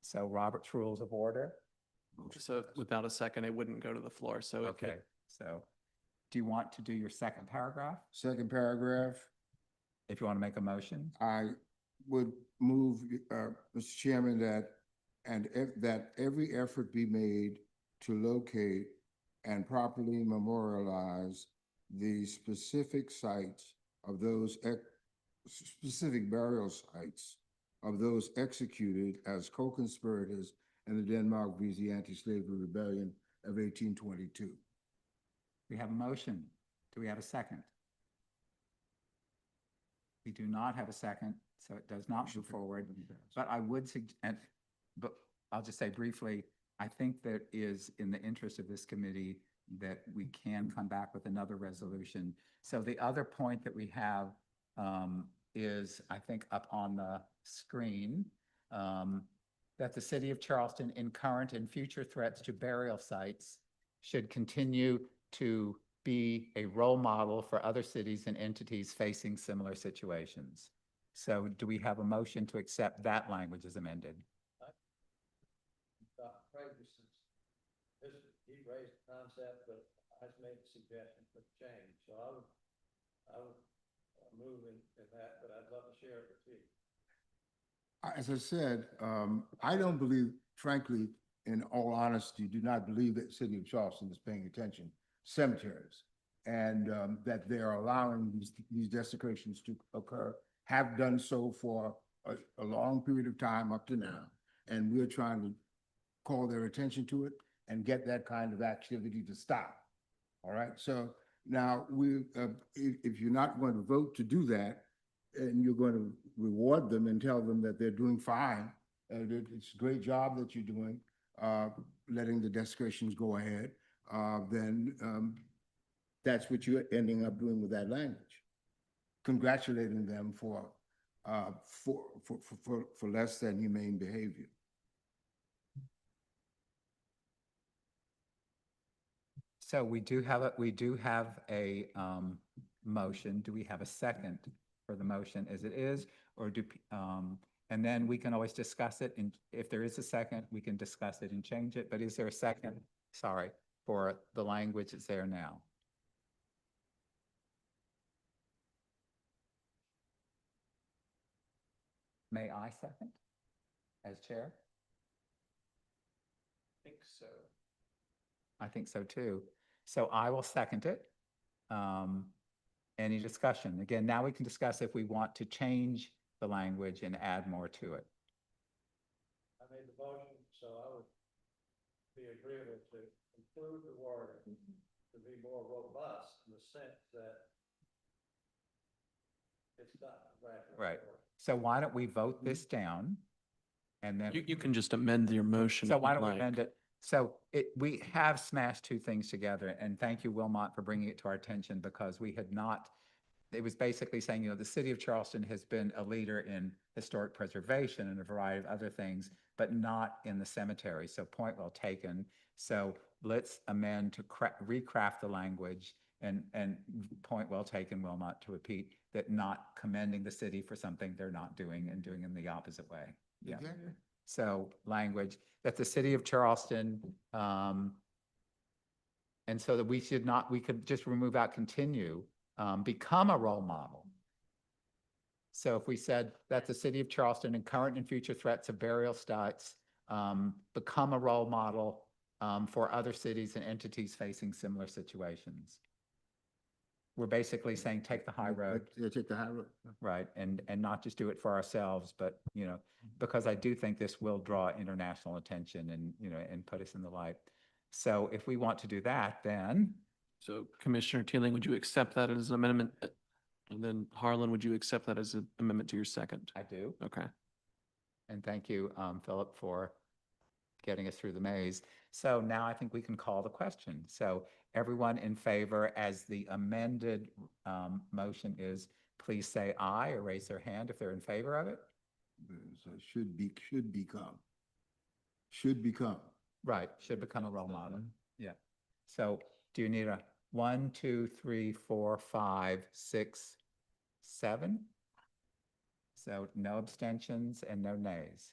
S2: So Robert's Rules of Order.
S3: So without a second, it wouldn't go to the floor. So it could-
S2: Okay, so do you want to do your second paragraph?
S6: Second paragraph,
S2: If you want to make a motion?
S6: I would move, Mr. Chairman, that every effort be made to locate and properly memorialize the specific sites of those specific burial sites of those executed as co-conspirators in the Denmark v. Anti-Slavery Rebellion of 1822.
S2: We have a motion. Do we have a second? We do not have a second, so it does not move forward. But I would suggest, but I'll just say briefly, I think that is in the interest of this committee that we can come back with another resolution. So the other point that we have is, I think, up on the screen, that the city of Charleston, in current and future threats to burial sites, should continue to be a role model for other cities and entities facing similar situations. So do we have a motion to accept that language as amended?
S1: Dr. Ferguson's, he raised the concept, but I made the suggestion for change, so I would move in that, but I'd love to share it with you.
S6: As I said, I don't believe, frankly, in all honesty, do not believe that the city of Charleston is paying attention to cemeteries and that they are allowing these desecrations to occur, have done so for a long period of time up to now. And we're trying to call their attention to it and get that kind of activity to stop. All right, so now if you're not going to vote to do that, and you're going to reward them and tell them that they're doing fine, it's a great job that you're doing, letting the desecrations go ahead, then that's what you're ending up doing with that language. Congratulating them for less than humane behavior.
S2: So we do have a motion. Do we have a second for the motion as it is, or and then we can always discuss it, and if there is a second, we can discuss it and change it, but is there a second, sorry, for the language that's there now? May I second as chair?
S3: I think so.
S2: I think so too. So I will second it. Any discussion? Again, now we can discuss if we want to change the language and add more to it.
S1: I made the motion, so I would be agreeable to improve the wording to be more robust in the sense that it's not.
S2: Right. So why don't we vote this down? And then.
S3: You can just amend your motion.
S2: So
S3: if
S2: why
S3: you'd
S2: don't we
S3: like.
S2: amend it? So we have smashed two things together, and thank you, Wilmot, for bringing it to our attention, because we had not, it was basically saying, the city of Charleston has been a leader in historic preservation and a variety of other things, but not in the cemetery. So point well taken. So let's amend to recraft the language, and point well taken, Wilmot, to repeat that, not commending the city for something they're not doing and doing in the opposite way. Yeah.
S6: Exactly.
S2: So language that the city of Charleston, and so that we could just remove out continue, become a role model. So if we said that the city of Charleston and current and future threats of burial sites become a role model for other cities and entities facing similar situations. We're basically saying, take the high road.
S6: Yeah, take the high road.
S2: Right, and not just do it for ourselves, but, because I do think this will draw international attention and, and put us in the light. So if we want to do that, then,
S3: So Commissioner Teeling, would you accept that as an amendment? And then Harlan, would you accept that as an amendment to your second?
S2: I do.
S3: Okay.
S2: And thank you, Philip, for getting us through the maze. So now I think we can call the question. So everyone in favor as the amended motion is, please say aye or raise their hand if they're in favor of it.
S6: So should become.
S2: Right, should become a role model. Yeah. So do you need a 1, 2, 3, 4, 5, 6, 7? So no abstentions and no nays.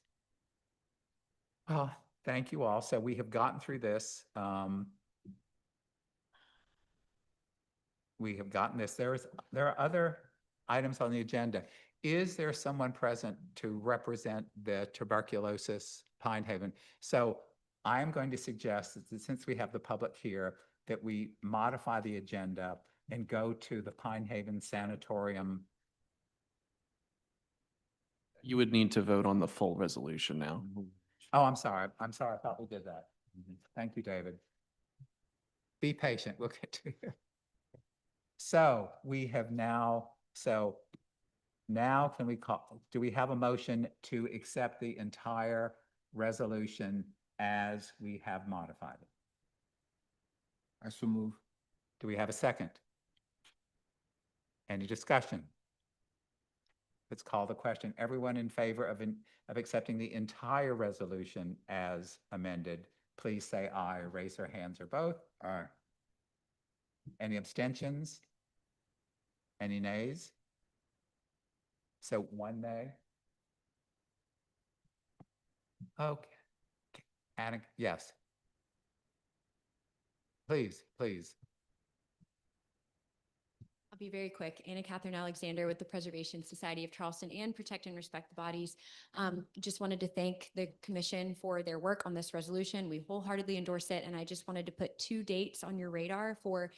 S2: Oh, thank you all. So we have gotten through this. We have gotten this. There are other items on the agenda. Is there someone present to represent the tuberculosis Pine Haven? So I'm going to suggest that since we have the public here, that we modify the agenda and go to the Pine Haven Sanatorium.
S3: You would need to vote on the full resolution now.
S2: Oh, I'm sorry. I thought we did that. Thank you, David. Be patient. We'll get to you. So we have now, can we do we have a motion to accept the entire resolution as we have modified it?
S6: I so move.
S2: Do we have a second? Any discussion? Let's call the question. Everyone in favor of accepting the entire resolution as amended, please say aye or raise their hands or both.
S6: Aye.
S2: Any abstentions? Any nays? So 1 nay. Okay. Anna, yes. Please.
S8: I'll be very quick. Anna Catherine Alexander with the Preservation Society of Charleston and Protect and Respect the Bodies. Just wanted to thank the commission for their work on this resolution. We wholeheartedly endorse it. And I just wanted to put 2 dates on your radar for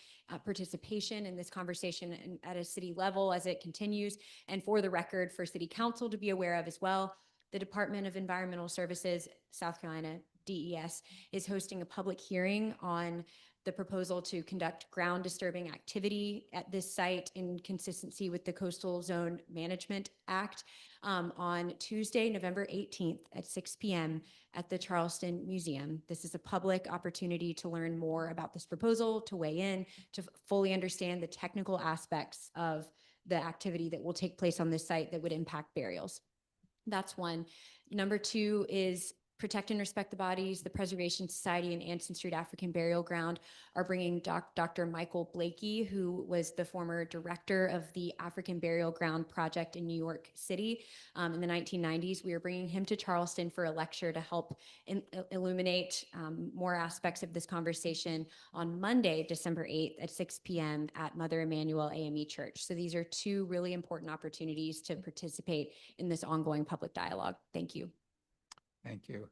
S8: participation in this conversation at a city level as it continues, and for the record for City Council to be aware of as well. The Department of Environmental Services, South Carolina, DES, is hosting a public hearing on the proposal to conduct ground disturbing activity at this site in consistency with the Coastal Zone Management Act on Tuesday, November 18th at 6 p.m. at the Charleston Museum. This is a public opportunity to learn more about this proposal, to weigh in, to fully understand the technical aspects of the activity that will take place on this site that would impact burials. That's one. Number 2 is Protect and Respect the Bodies. The Preservation Society and Anson Street African Burial Ground are bringing Dr. Michael Blakey, who was the former director of the African Burial Ground Project in New York City in the 1990s. We are bringing him to Charleston for a lecture to help illuminate more aspects of this conversation on Monday, December 8th at 6 p.m. at Mother Emanuel AME Church. So these are 2 really important opportunities to participate in this ongoing public dialogue. Thank you.
S2: Thank you.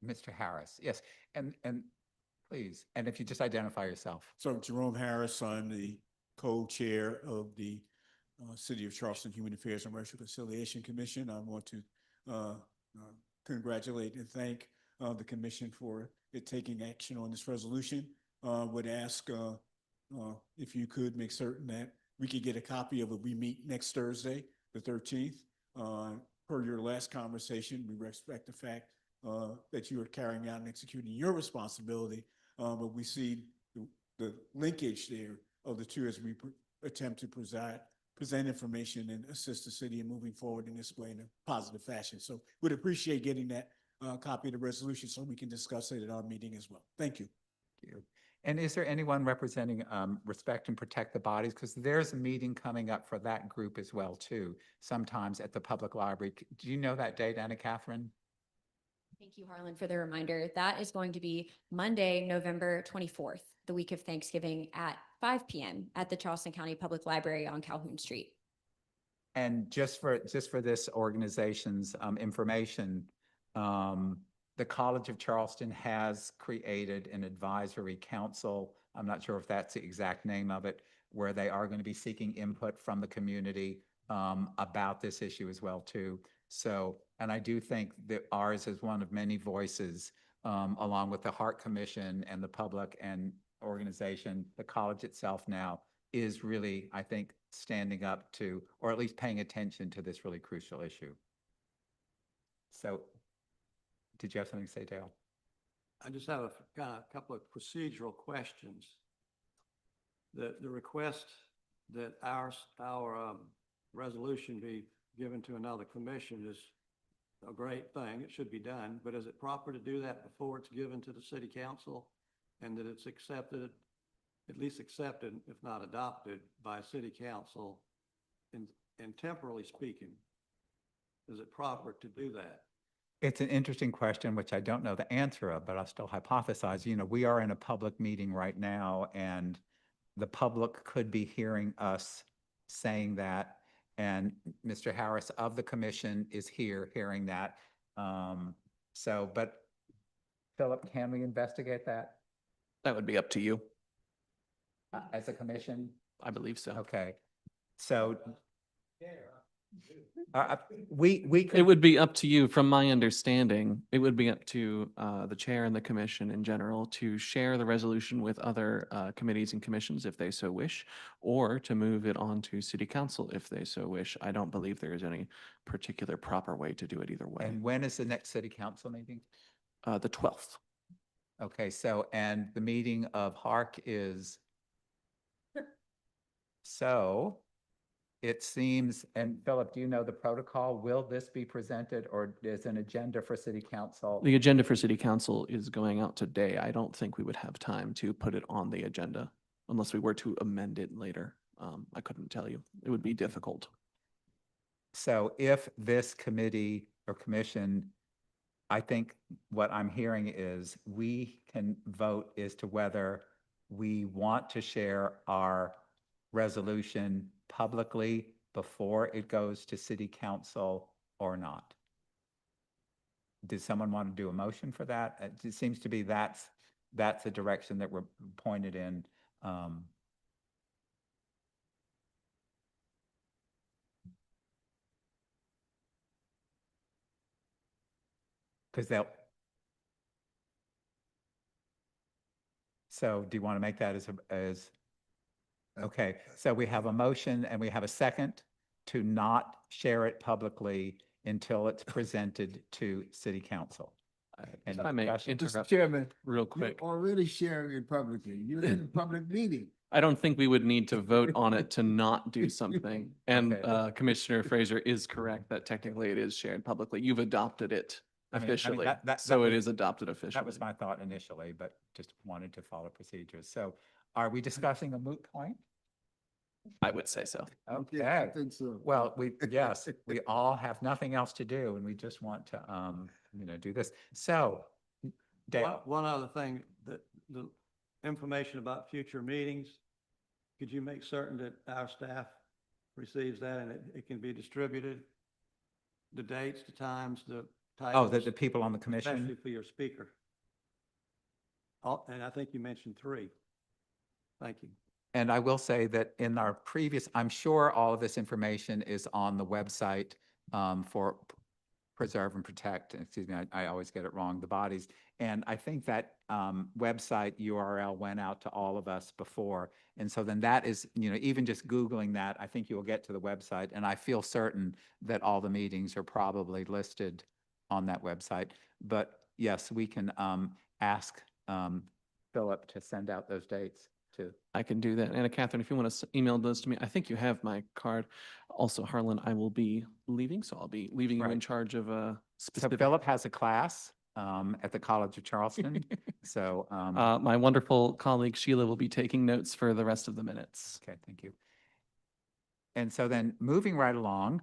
S2: Mr. Harris, yes, and please, and if you just identify yourself.
S9: So Jerome Harris, I'm the co-chair of the City of Charleston Human Affairs and Racial Reconciliation Commission. I want to congratulate and thank the commission for it taking action on this resolution. Would ask if you could make certain that we could get a copy of it. We meet next Thursday, the 13th. Per your last conversation, we respect the fact that you are carrying out and executing your responsibility, but we see the linkage there of the 2 as we attempt to present information and assist the city in moving forward in this way in a positive fashion. So we'd appreciate getting that copy of the resolution so we can discuss it at our meeting as well. Thank you.
S2: Thank you. And is there anyone representing Respect and Protect the Bodies? Because there's a meeting coming up for that group as well, too, sometimes at the public library. Do you know that date, Anna Catherine?
S8: Thank you, Harlan, for the reminder. That is going to be Monday, November 24th, the week of Thanksgiving at 5 p.m. at the Charleston County Public Library on Calhoun Street.
S2: And just for this organization's information, the College of Charleston has created an advisory council. I'm not sure if that's the exact name of it, where they are going to be seeking input from the community about this issue as well, too. So, and I do think that ours is one of many voices, along with the Hart Commission and the public and organization, the college itself now, is really, I think, standing up to, or at least paying attention to this really crucial issue. So, did you have something to say, Dale?
S1: I just have a kind of couple of procedural questions. The request that our resolution be given to another commission is a great thing. It should be done, but is it proper to do that before it's given to the city council and that it's accepted, at least accepted, if not adopted, by city council? And temporally speaking, is it proper to do that?
S2: It's an interesting question, which I don't know the answer of, but I'll still hypothesize. You know, we are in a public meeting right now, and the public could be hearing us saying that. And Mr. Harris of the commission is here hearing that. But Philip, can we investigate that
S3: That would be up to you.
S2: as a commission?
S3: I believe so.
S2: Okay. So we
S3: It
S2: could,
S3: would be up to you, from my understanding, it would be up to the chair and the commission in general to share the resolution with other committees and commissions if they so wish, or to move it on to city council if they so wish. I don't believe there is any particular proper way to do it either way.
S2: and when is the next city council meeting?
S3: The 12th.
S2: Okay, so, and the meeting of HARC is, so it seems, and Philip, do you know the protocol? Will this be presented or is an agenda for city council?
S3: The agenda for city council is going out today. I don't think we would have time to put it on the agenda unless we were to amend it later. I couldn't tell you. It would be difficult.
S2: So if this committee or commission, I think what I'm hearing is we can vote as to whether we want to share our resolution publicly before it goes to city council or not. Did someone want to do a motion for that? It seems to be that's the direction that we're pointed in. Because they'll. So do you want to make that as, okay, so we have a motion and we have a second to not share it publicly until it's presented to city council.
S3: If I may
S2: discussion?
S6: Mr.
S3: interrupt
S6: Chairman,
S3: real
S6: you're
S3: quick.
S6: already sharing it publicly. You're in a public meeting.
S3: I don't think we would need to vote on it to not do something. And
S2: Okay.
S3: Commissioner Fraser is correct that technically it is shared publicly. You've adopted it
S2: I mean,
S3: officially.
S2: that
S3: So it
S2: was-
S3: is adopted officially.
S2: That was my thought initially, but just wanted to follow procedures. So are we discussing a moot point?
S3: I would say so.
S6: I
S2: Okay.
S6: think so.
S2: Well, yes, we all have nothing else to do and we just want to, do this. So, Dale,
S1: One other thing, the information about future meetings, could you make certain that our staff receives that and it can be distributed? The dates, the times, the titles.
S2: the people on the commission?
S1: Especially for your speaker. And I think you mentioned 3. Thank you.
S2: And I will say that in our previous, I'm sure all of this information is on the website for Preserve and Protect, excuse me, I always get it wrong, the bodies. And I think that website URL went out to all of us before. And so then that is, even just Googling that, I think you will get to the website. And I feel certain that all the meetings are probably listed on that website. But yes, we can ask Philip to send out those dates too.
S3: I can do that. Anna Catherine, if you want to email those to me, I think you have my card. Also, Harlan, I will be leaving, so I'll be leaving you in
S2: Right.
S3: charge of a
S2: So
S3: specific.
S2: Philip has a class at the College of Charleston. So,
S3: My wonderful colleague Sheila will be taking notes for the rest of the minutes.
S2: okay, thank you. And so then moving right along,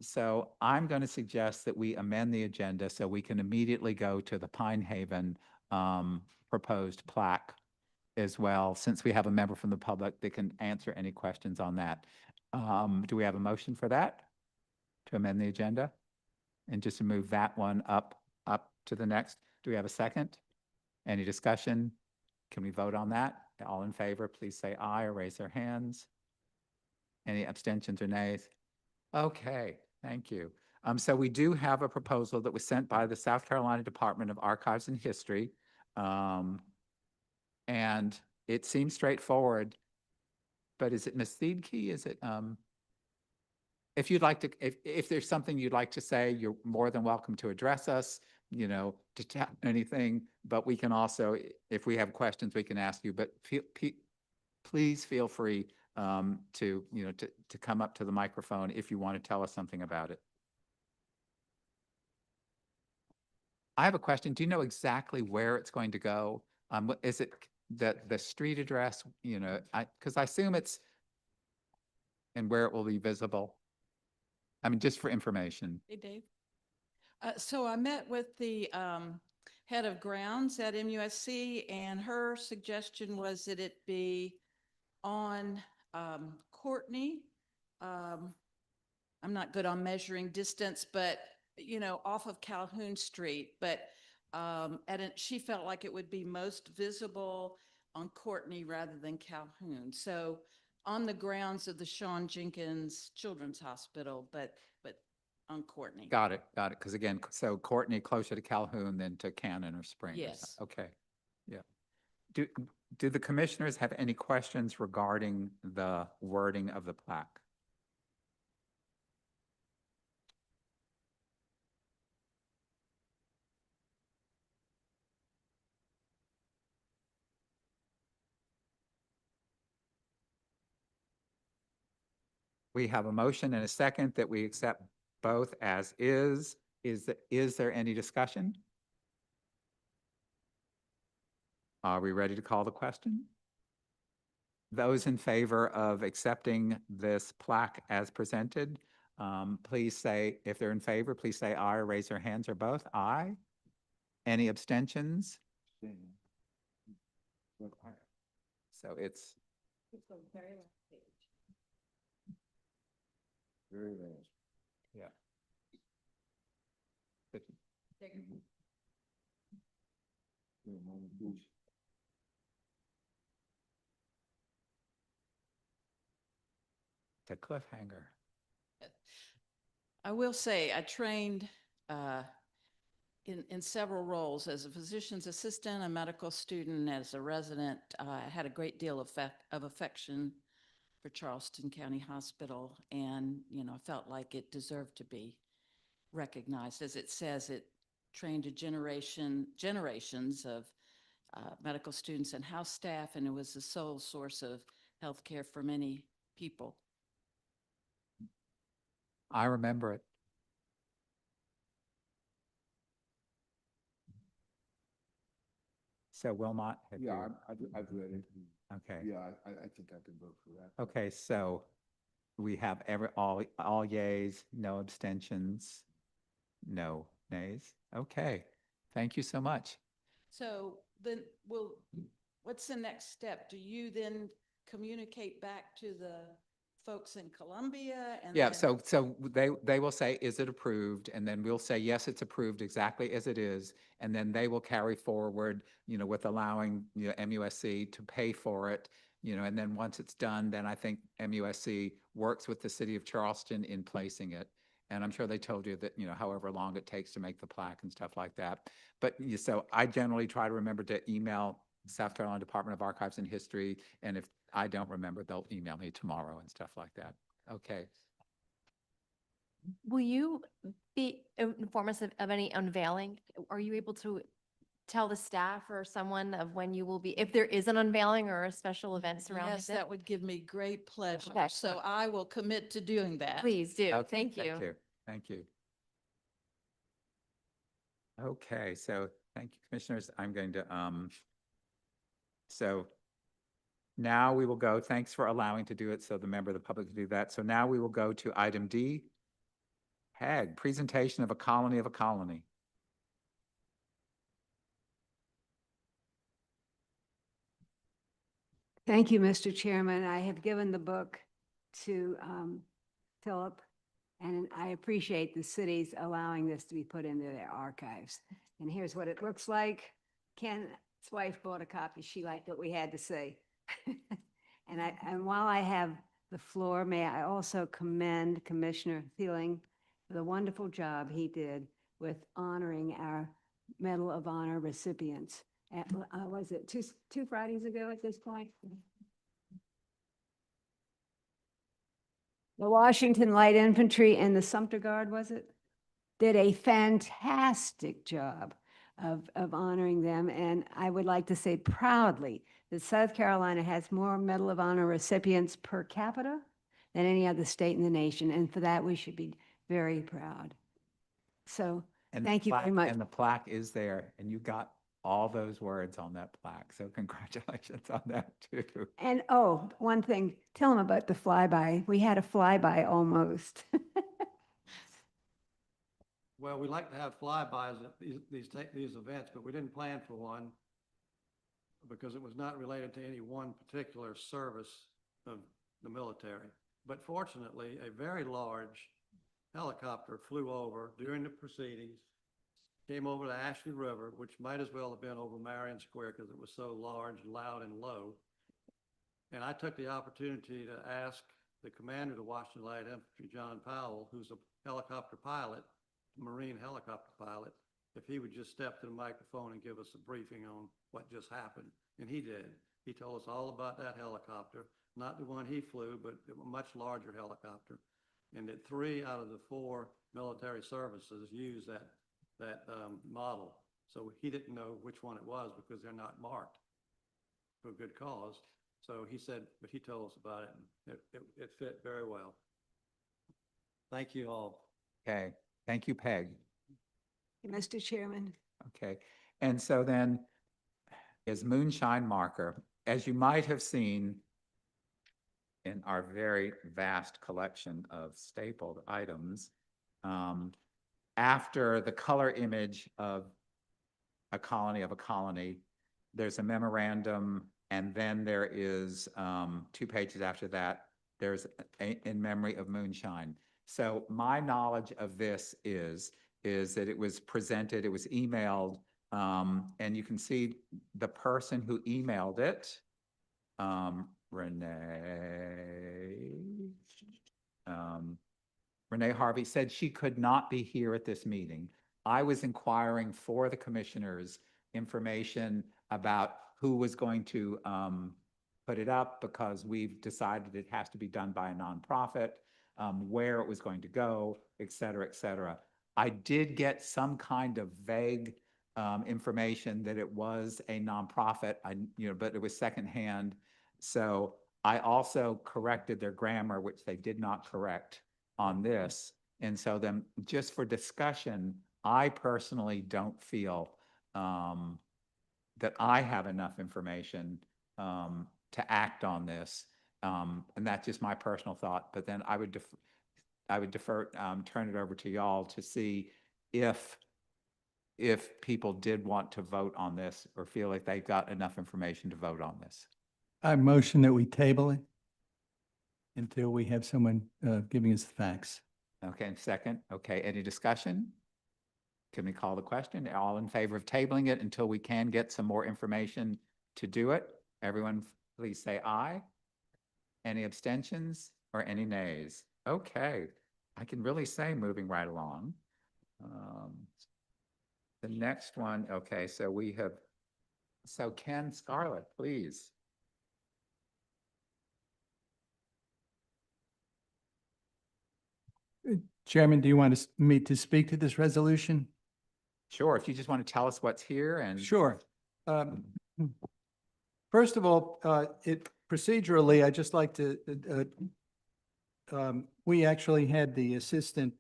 S2: so I'm going to suggest that we amend the agenda so we can immediately go to the Pine Haven proposed plaque as well, since we have a member from the public that can answer any questions on that. Do we have a motion for that? To amend the agenda? And just to move that one up to the next? Do we have a second? Any discussion? Can we vote on that? All in favor, please say aye or raise their hands. Any abstentions or nays? Okay, thank you. So we do have a proposal that was sent by the South Carolina Department of Archives and History. And it seems straightforward but is it Ms. Thiedke? Is it, if you'd like to, if there's something you'd like to say, you're more than welcome to address us, to chat anything, but we can also, if we have questions, we can ask you, but please feel free to come up to the microphone if you want to tell us something about it. I have a question. Do you know exactly where it's going to go? Is it the street address, because I assume it's, and where it will be visible? I mean, just for information.
S10: Hey, Dave. So I met with the head of grounds at MUSC, and her suggestion was that it be on Courtney. I'm not good on measuring distance, but, off of Calhoun Street. But she felt like it would be most visible on Courtney rather than Calhoun. So on the grounds of the Shawn Jenkins Children's Hospital, but on Courtney.
S2: Got it. Because again, so Courtney closer to Calhoun than to Cannon or Spring.
S10: Yes.
S2: Okay. Yeah. Do the commissioners have any questions regarding the wording of the plaque? We have a motion and a second that we accept both as is. Is there any discussion? Are we ready to call the question? Those in favor of accepting this plaque as presented, please say, if they're in favor, please say aye or raise their hands, or both. Aye. Any abstentions? So it's
S6: Very last.
S2: yeah. The cliffhanger.
S10: I will say I trained in several roles as a physician's assistant, a medical student, as a resident. I had a great deal of affection for Charleston County Hospital, and I felt like it deserved to be recognized. As it says, it trained generations of medical students and house staff, and it was the sole source of healthcare for many people.
S2: I remember it. So Wilmot, have
S6: Yeah,
S2: you?
S6: I've read it.
S2: Okay.
S6: Yeah, I think I can vote for that.
S2: Okay, so we have all yays, no abstentions, no nays. Okay, thank you so much.
S10: So then what's the next step? Do you then communicate back to the folks in Columbia? And
S2: Yeah,
S10: then-
S2: so they will say, is it approved? And then we'll say, yes, it's approved exactly as it is. And then they will carry forward, with allowing, MUSC to pay for it, and then once it's done, then I think MUSC works with the city of Charleston in placing it. And I'm sure they told you that, however long it takes to make the plaque and stuff like that. But so I generally try to remember to email South Carolina Department of Archives and History. And if I don't remember, they'll email me tomorrow and stuff like that. Okay.
S7: Will you inform us of any unveiling? Are you able to tell the staff or someone of when you will be, if there is an unveiling or a special event surrounding
S10: Yes,
S7: it?
S10: that would give me great pleasure.
S7: Okay.
S10: So I will commit to doing that.
S7: Please do.
S2: Okay,
S7: Thank you.
S2: Thank you. Okay, so thank you, commissioners. I'm going to, so now we will go, thanks for allowing to do it, so the member of the public to do that. So now we will go to item D, HAG, presentation of a colony of a colony.
S4: Thank you, Mr. Chairman. I have given the book to Philip, and I appreciate the cities allowing this to be put into their archives. And here's what it looks like. Ken's wife bought a copy. She liked what we had to say. And while I have the floor, may I also commend Commissioner Thieling for the wonderful job he did with honoring our Medal of Honor recipients. Was it two Fridays ago at this point? The Washington Light Infantry and the Sumter Guard, was it? Did a fantastic job of honoring them. And I would like to say proudly that South Carolina has more Medal of Honor recipients per capita than any other state in the nation. And for that, we should be very proud. So
S2: And the
S4: thank you very
S2: plaque-
S4: much.
S2: And the plaque is there, and you got all those words on that plaque. So congratulations on that too.
S4: And oh, one thing, tell them about the flyby. We had a flyby almost.
S1: Well, we like to have flybys at these events, but we didn't plan for one because it was not related to any one particular service of the military. But fortunately, a very large helicopter flew over during the proceedings, came over the Ashley River, which might as well have been over Marion Square because it was so large, loud, and low. And I took the opportunity to ask the commander of the Washington Light Infantry, John Powell, who's a helicopter pilot, Marine helicopter pilot, if he would just step to the microphone and give us a briefing on what just happened. And he did. He told us all about that helicopter, not the one he flew, but a much larger helicopter. And that 3 out of the 4 military services use that model. So he didn't know which one it was because they're not marked for a good cause. So he said, but he told us about it, and it fit very well. Thank you all.
S2: Okay, thank you, Peg.
S4: Mr. Chairman.
S2: Okay, and so then is moonshine marker, as you might have seen in our very vast collection of stapled items, after the color image of a colony, there's a memorandum, and then there is 2 pages after that, there's in memory of moonshine. So my knowledge of this is that it was presented, it was emailed, and you can see the person who emailed it, Renee Harvey, said she could not be here at this meeting. I was inquiring for the commissioners information about who was going to put it up because we've decided it has to be done by a nonprofit, where it was going to go, et cetera, et cetera. I did get some kind of vague information that it was a nonprofit, but it was secondhand. So I also corrected their grammar, which they did not correct on this. And so then just for discussion, I personally don't feel that I have enough information to act on this. And that's just my personal thought. But then I would defer, turn it over to y'all to see if people did want to vote on this or feel like they've got enough information to vote on this.
S11: I motion that we table it until we have someone giving us the facts.
S2: Okay, and second. Okay, any discussion? Can we call the question? All in favor of tabling it until we can get some more information to do it? Everyone, please say aye. Any abstentions or any nays? Okay, I can really say moving right along. The next one, okay, so we have, so Ken Scarlett, please.
S11: Chairman, do you want me to speak to this resolution?
S2: Sure, if you just want to tell us what's here and.
S11: Sure. First of all, procedurally, I'd just like to, we actually had the assistant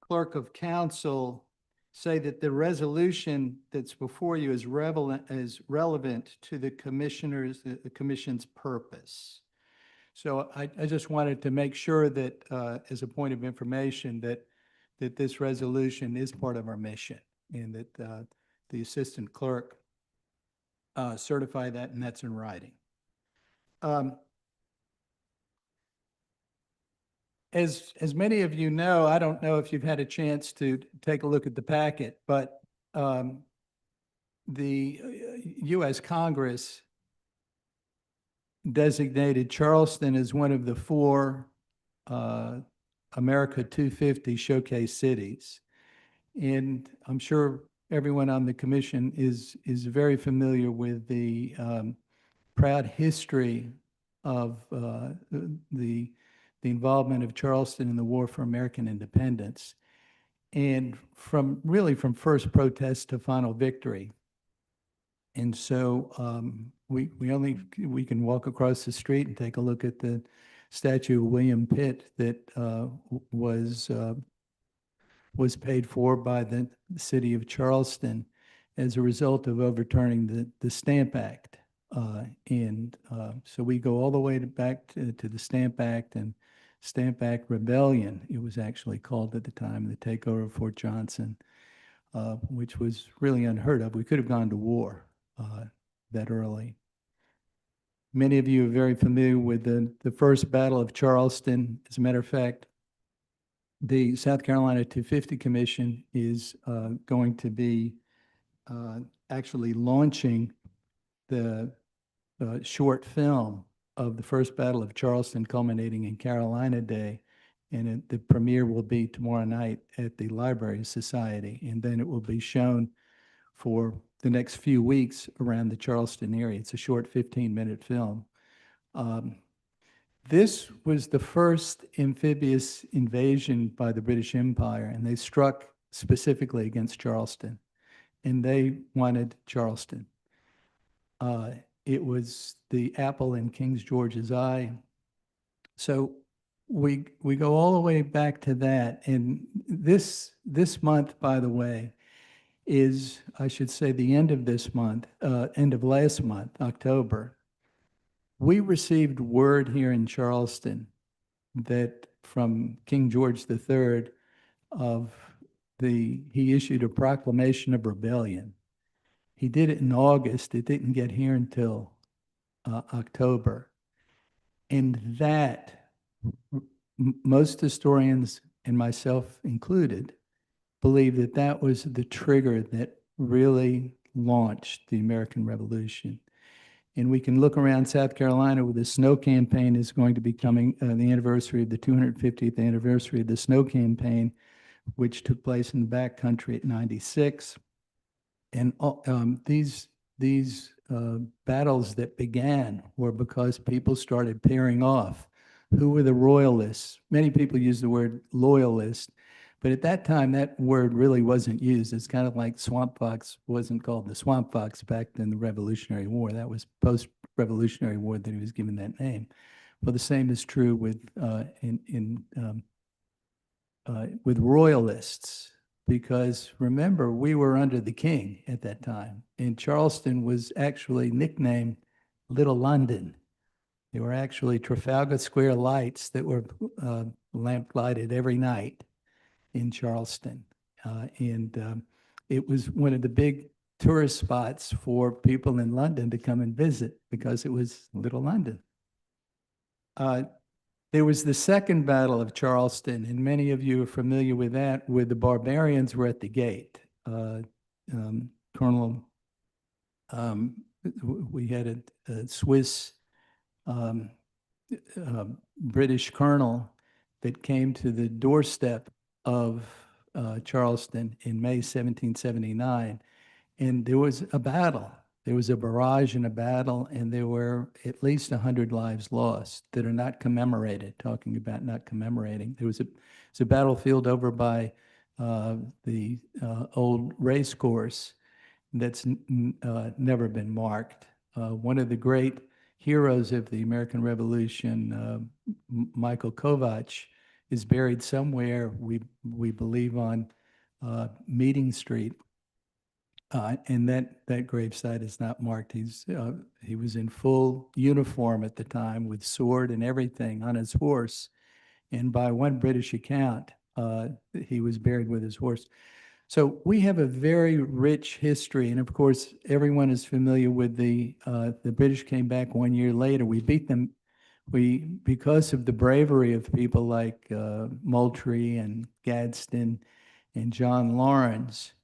S11: clerk of council say that the resolution that's before you is relevant to the commission's purpose. So I just wanted to make sure that as a point of information that this resolution is part of our mission and that the assistant clerk certify that, and that's in writing. As many of you know, I don't know if you've had a chance to take a look at the packet, but the U.S. Congress designated Charleston as one of the 4 America 250 showcase cities. And I'm sure everyone on the commission is very familiar with the proud history of the the involvement of Charleston in the War for American Independence. And really from first protest to final victory. And so we can walk across the street and take a look at the statue of William Pitt that was paid for by the city of Charleston as a result of overturning the Stamp Act. So we go all the way back to the Stamp Act and Stamp Act Rebellion, it was actually called at the time, the takeover of Fort Johnson, which was really unheard of. We could have gone to war that early. Many of you are very familiar with the first Battle of Charleston. As a matter of fact, the South Carolina 250 Commission is going to be actually launching the short film of the first Battle of Charleston culminating in Carolina Day. And the premiere will be tomorrow night at the Library Society. And then it will be shown for the next few weeks around the Charleston area. It's a short 15-minute film. This was the first amphibious invasion by the British Empire, and they struck specifically against Charleston. And they wanted Charleston. It was the apple in King George's eye. So we go all the way back to that. And this month, by the way, is, I should say, the end of this month, end of last month, October. We received word here in Charleston that from King George III he issued a proclamation of rebellion. He did it in August. It didn't get here until October. And that, most historians, and myself included, believe that that was the trigger that really launched the American Revolution. And we can look around South Carolina where the snow campaign is going to be coming, the anniversary of the 250th anniversary of the snow campaign, which took place in the backcountry at 96. And these battles that began were because people started pairing off. Who were the royalists? Many people use the word loyalist, but at that time, that word really wasn't used. It's kind of like swamp fox wasn't called the swamp fox back in the Revolutionary War. That was post-Revolutionary War that he was given that name. Well, the same is true with royalists, because remember, we were under the king at that time, and Charleston was actually nicknamed Little London. There were actually Trafalgar Square lights that were lamp lighted every night in Charleston. It was one of the big tourist spots for people in London to come and visit because it was Little London. There was the second Battle of Charleston, and many of you are familiar with that, where the barbarians were at the gate. Colonel, we had a Swiss British colonel that came to the doorstep of Charleston in May 1779, and there was a battle. There was a barrage and a battle, and there were at least 100 lives lost that are not commemorated, talking about not commemorating. It's a battlefield over by the old race course that's never been marked. One of the great heroes of the American Revolution, Michael Kovach, is buried somewhere, we believe, on Meeting Street. And that gravesite is not marked. He was in full uniform at the time with sword and everything on his horse. And by one British account, he was buried with his horse. So we have a very rich history. And of course, everyone is familiar with the British came back 1 year later. We beat them. Because of the bravery of people like Moultrie and Gadsden and John Lawrence,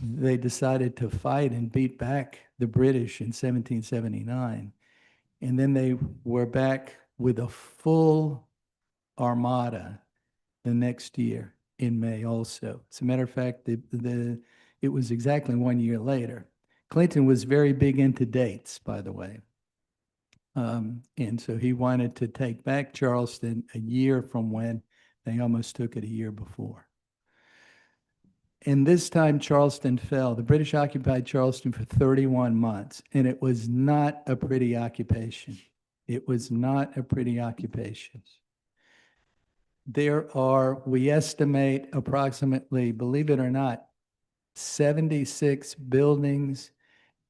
S11: they decided to fight and beat back the British in 1779. And then they were back with a full armada the next year in May also. As a matter of fact, it was exactly 1 year later. Clinton was very big into dates, by the way. And so he wanted to take back Charleston a year from when they almost took it a year before. And this time Charleston fell. The British occupied Charleston for 31 months, and it was not a pretty occupation. It was not a pretty occupation. There are, we estimate approximately, believe it or not, 76 buildings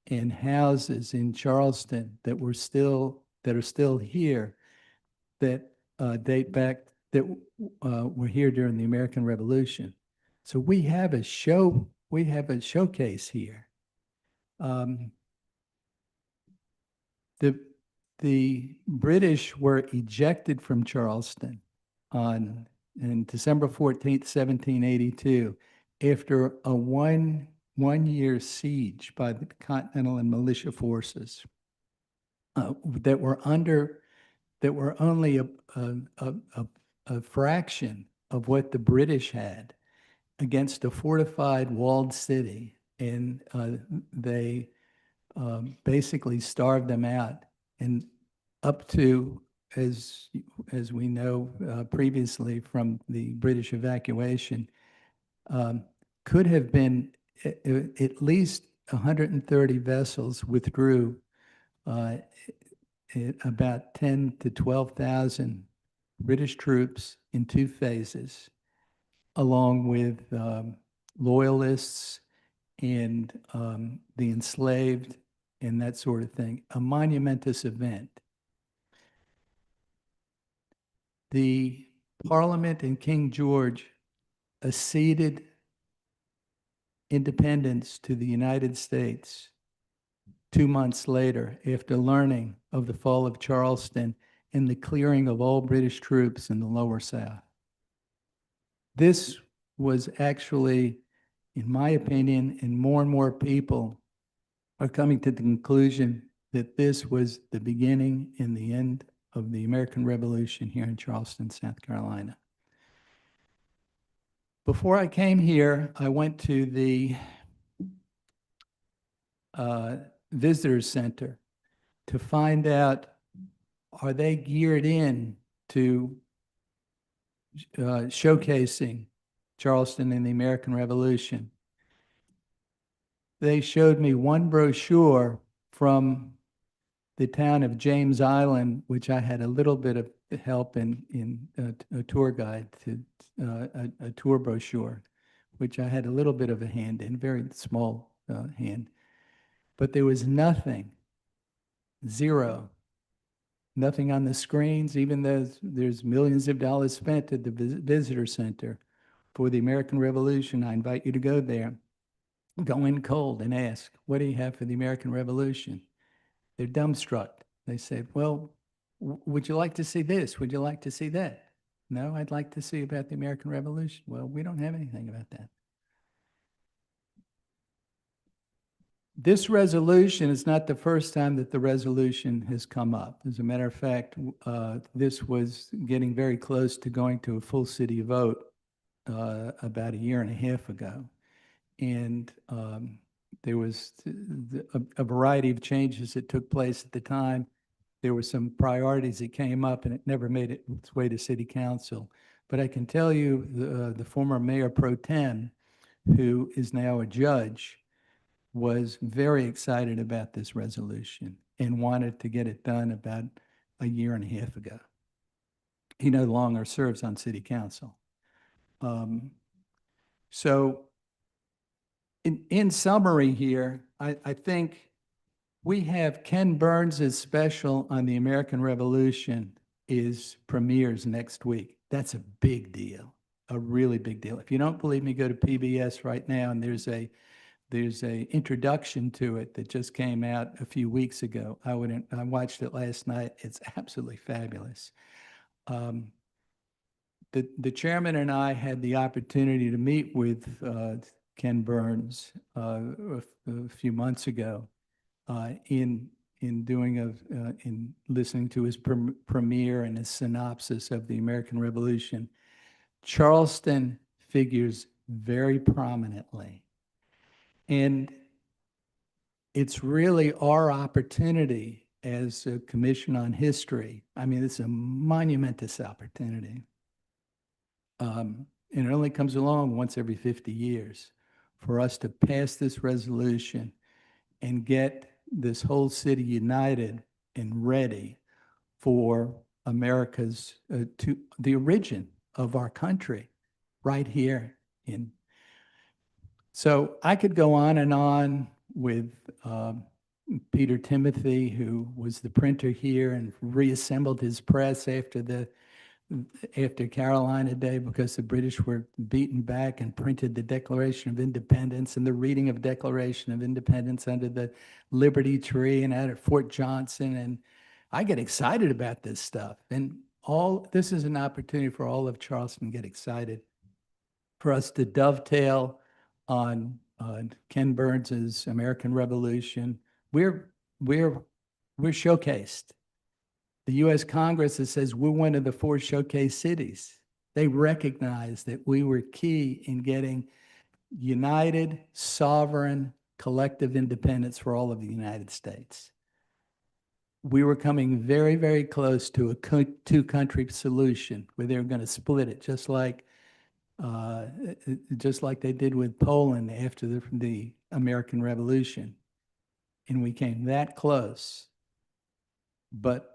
S11: and houses in Charleston that are still here that date back, that were here during the American Revolution. So we have a showcase here. The British were ejected from Charleston in December 14th, 1782, after a one-year siege by the Continental and militia forces that were only a fraction of what the British had against a fortified walled city, and they basically starved them out. And up to, as we know previously from the British evacuation, could have been at least 130 vessels withdrew, about 10 to 12,000 British troops in two phases, along with loyalists and the enslaved and that sort of thing. A monumentous event. The Parliament and King George acceded independence to the United States 2 months later, after learning of the fall of Charleston and the clearing of all British troops in the lower South. This was actually, in my opinion, and more people are coming to the conclusion that this was the beginning and the end of the American Revolution here in Charleston, South Carolina. Before I came here, I went to the Visitors Center to find out, are they geared in to showcasing Charleston and the American Revolution? They showed me one brochure from the town of James Island, which I had a little bit of help in a tour guide to a tour brochure, which I had a little bit of a hand in, very small hand. But there was nothing, zero, nothing on the screens, even though there's millions of dollars spent at the visitor center for the American Revolution. I invite you to go there. Go in cold and ask, what do you have for the American Revolution? They're dumbstruck. They say, well, would you like to see this? Would you like to see that? No, I'd like to see about the American Revolution. Well, we don't have anything about that. This resolution is not the first time that the resolution has come up. As a matter of fact, this was getting very close to going to a full city vote about a year and a half ago. And there was a variety of changes that took place at the time. There were some priorities that came up, and it never made its way to city council. But I can tell you the former mayor pro tem, who is now a judge, was very excited about this resolution and wanted to get it done about a year and a half ago. He no longer serves on city council. So in summary here, I think we have Ken Burns' special on the American Revolution premieres next week. That's a big deal, a really big deal. If you don't believe me, go to PBS right now, and there's a introduction to it that just came out a few weeks ago. I watched it last night. It's absolutely fabulous. The chairman and I had the opportunity to meet with Ken Burns a few months ago in listening to his premiere and his synopsis of the American Revolution. Charleston figures very prominently. And it's really our opportunity as a commission on history, I mean, it's a monumentous opportunity. And it only comes along once every 50 years for us to pass this resolution and get this whole city united and ready for America's, to the origin of our country right here in. So I could go on with Peter Timothy, who was the printer here and reassembled his press after Carolina Day because the British were beaten back and printed the Declaration of Independence and the reading of Declaration of Independence under the Liberty Tree and out at Fort Johnson. And I get excited about this stuff. And this is an opportunity for all of Charleston to get excited, for us to dovetail on Ken Burns's American Revolution. We're showcased. The U.S. Congress that says we're one of the 4 showcase cities. They recognize that we were key in getting united, sovereign, collective independence for all of the United States. We were coming very, very close to a 2-country solution where they were going to split it, just like they did with Poland after the American Revolution. And we came that close. But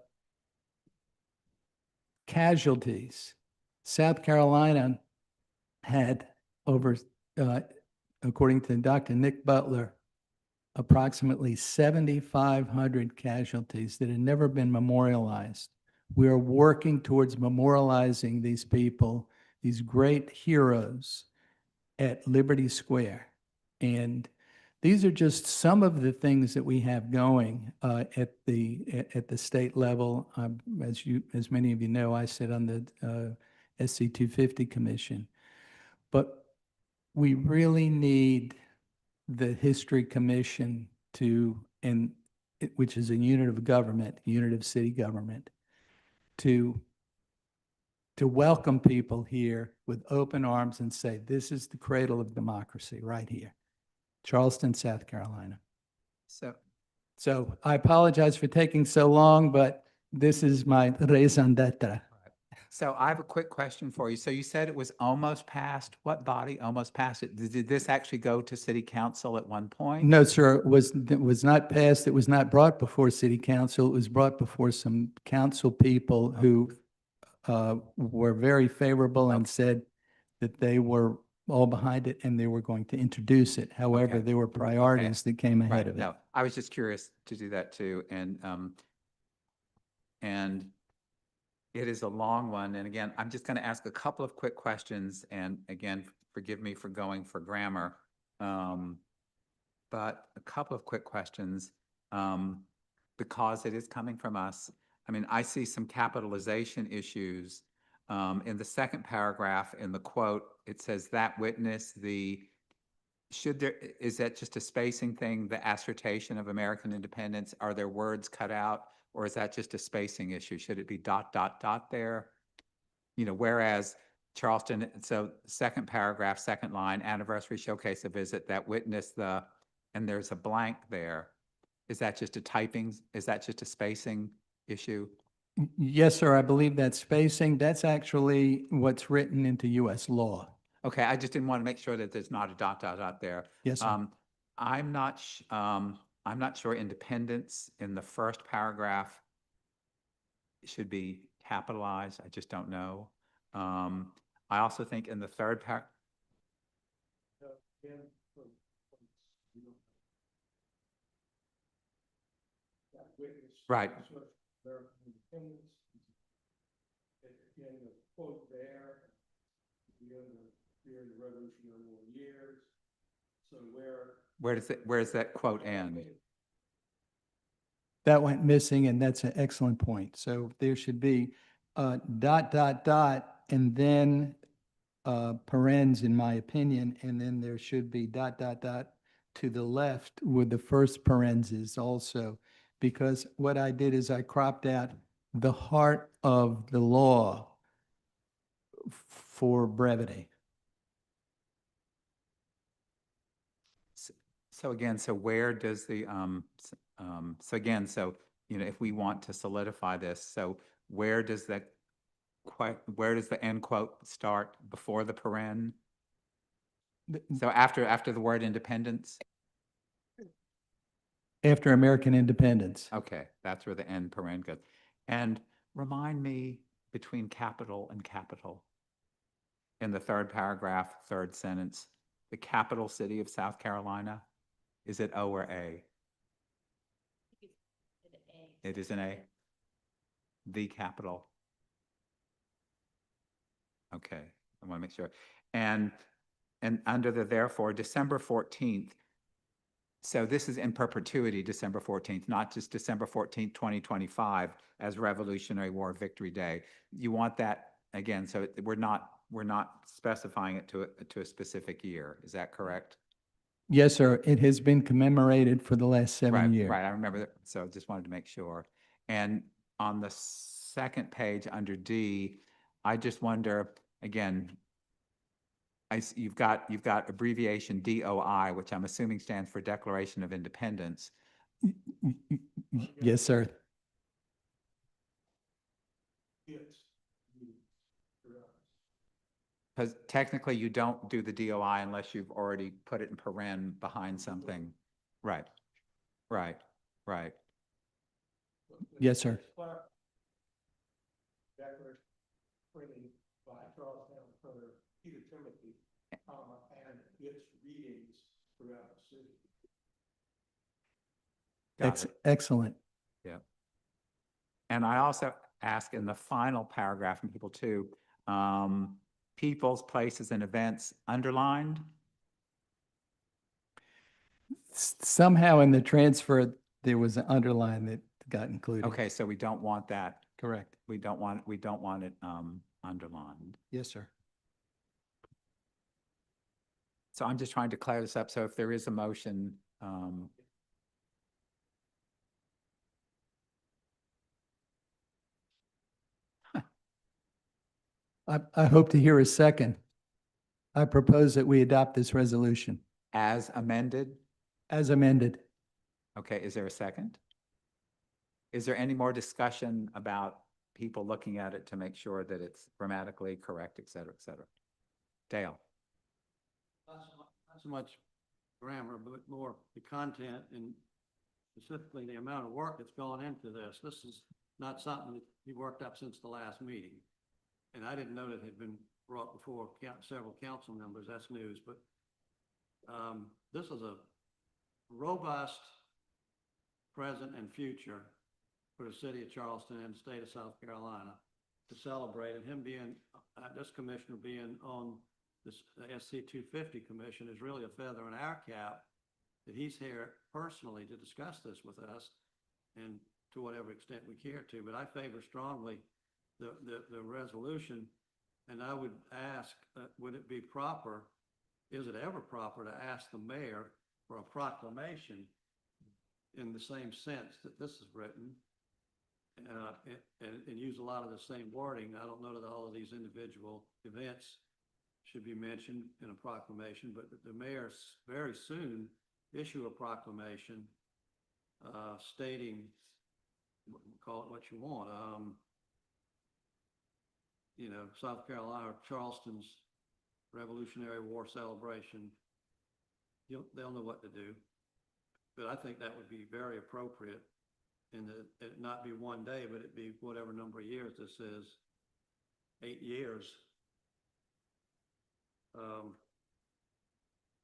S11: casualties. South Carolina had over, according to Dr. Nick Butler, approximately 7,500 casualties that had never been memorialized. We are working towards memorializing these people, these great heroes, at Liberty Square. And these are just some of the things that we have going at the state level. As many of you know, I sit on the SC 250 Commission. But we really need the History Commission which is a unit of government, unit of city government, to welcome people here with open arms and say, this is the cradle of democracy right here. Charleston, South Carolina. So I apologize for taking so long, but this is my raison d'etre.
S2: So I have a quick question for you. So you said it was almost passed. What body almost passed it? Did this actually go to city council at one point?
S11: No, sir, it was not passed. It was not brought before city council. It was brought before some council people who were very favorable and said that they were all behind it and they were going to introduce it. However,
S2: Okay.
S11: there were priorities that came ahead
S2: Right,
S11: of it.
S2: no, I was just curious to do that too. And it is a long one. And again, I'm just going to ask a couple of quick questions. And again, forgive me for going for grammar. But a couple of quick questions because it is coming from us. I mean, I see some capitalization issues. In the second paragraph in the quote, it says that witness is that just a spacing thing, the assertion of American independence? Are there words cut out, or is that just a spacing issue? Should it be ... there? Whereas Charleston, so second paragraph, second line, anniversary showcase a visit that witnessed and there's a blank there. Is that just a spacing issue?
S11: Yes, sir, I believe that's spacing. That's actually what's written into U.S. law.
S2: Okay, I just didn't want to make sure that there's not a ... there.
S11: Yes, sir.
S2: I'm not sure independence in the first paragraph should be capitalized. I just don't know. I also think in the third paragraph. Right. Where does that quote end?
S11: That went missing, and that's an excellent point. So there should be ... and then parens, in my opinion, and then there should be ... to the left with the first parentheses also, because what I did is I cropped out the heart of the law for brevity.
S2: So again, so where does the, so again, so if we want to solidify this, so where does where does the end quote start before the paren? So after the word independence?
S11: After American independence.
S2: Okay, that's where the end paren goes. And remind me between capital and capital. In the third paragraph, third sentence, the capital city of South Carolina, is it O or A? It is an A? The capital. Okay, I want to make sure. And under the therefore, December 14th, so this is in perpetuity, December 14th, not just December 14th, 2025 as Revolutionary War Victory Day. You want that, again, so we're not specifying it to a specific year. Is that correct?
S11: Yes, sir. It has been commemorated for the last 7 years.
S2: Right, I remember that. So just wanted to make sure. And on the second page under D, I just wonder, again, you've got abbreviation DOI, which I'm assuming stands for Declaration of Independence.
S11: Yes, sir.
S2: Because technically you don't do the DOI unless you've already put it in paren behind something. Right, right, right.
S11: Yes, sir.
S5: Printing by Charlestown Printer Peter Timothy, and its readings throughout the city.
S2: Got it.
S11: Excellent.
S2: Yeah. And I also ask in the final paragraph from people too, people's, places, and events underlined.
S11: Somehow in the transfer, there was an underline that got included.
S2: Okay, so we don't want that.
S11: Correct.
S2: We don't want it underlined.
S11: Yes, sir.
S2: So I'm just trying to clear this up. So if there is a motion,
S11: I hope to hear a second. I propose that we adopt this resolution
S2: as amended.
S11: as amended.
S2: Okay, is there a second? Is there any more discussion about people looking at it to make sure that it's grammatically correct, et cetera, et cetera? Dale?
S1: Not so much grammar, but more the content and specifically the amount of work that's gone into this. This is not something that he worked up since the last meeting. And I didn't know that it had been brought before several council members. That's news, but this is a robust present and future for the city of Charleston and the state of South Carolina to celebrate. And him being, this commissioner being on this SC 250 commission is really a feather in our cap that he's here personally to discuss this with us and to whatever extent we care to. But I favor strongly the resolution, and I would ask, would it be proper, is it ever proper to ask the mayor for a proclamation in the same sense that this is written, and use a lot of the same wording? I don't know that all of these individual events should be mentioned in a proclamation, but the mayor very soon issue a proclamation stating, call it what you want, South Carolina, Charleston's Revolutionary War celebration. They'll know what to do. But I think that would be very appropriate, and it not be one day, but it be whatever number of years this is, 8 years.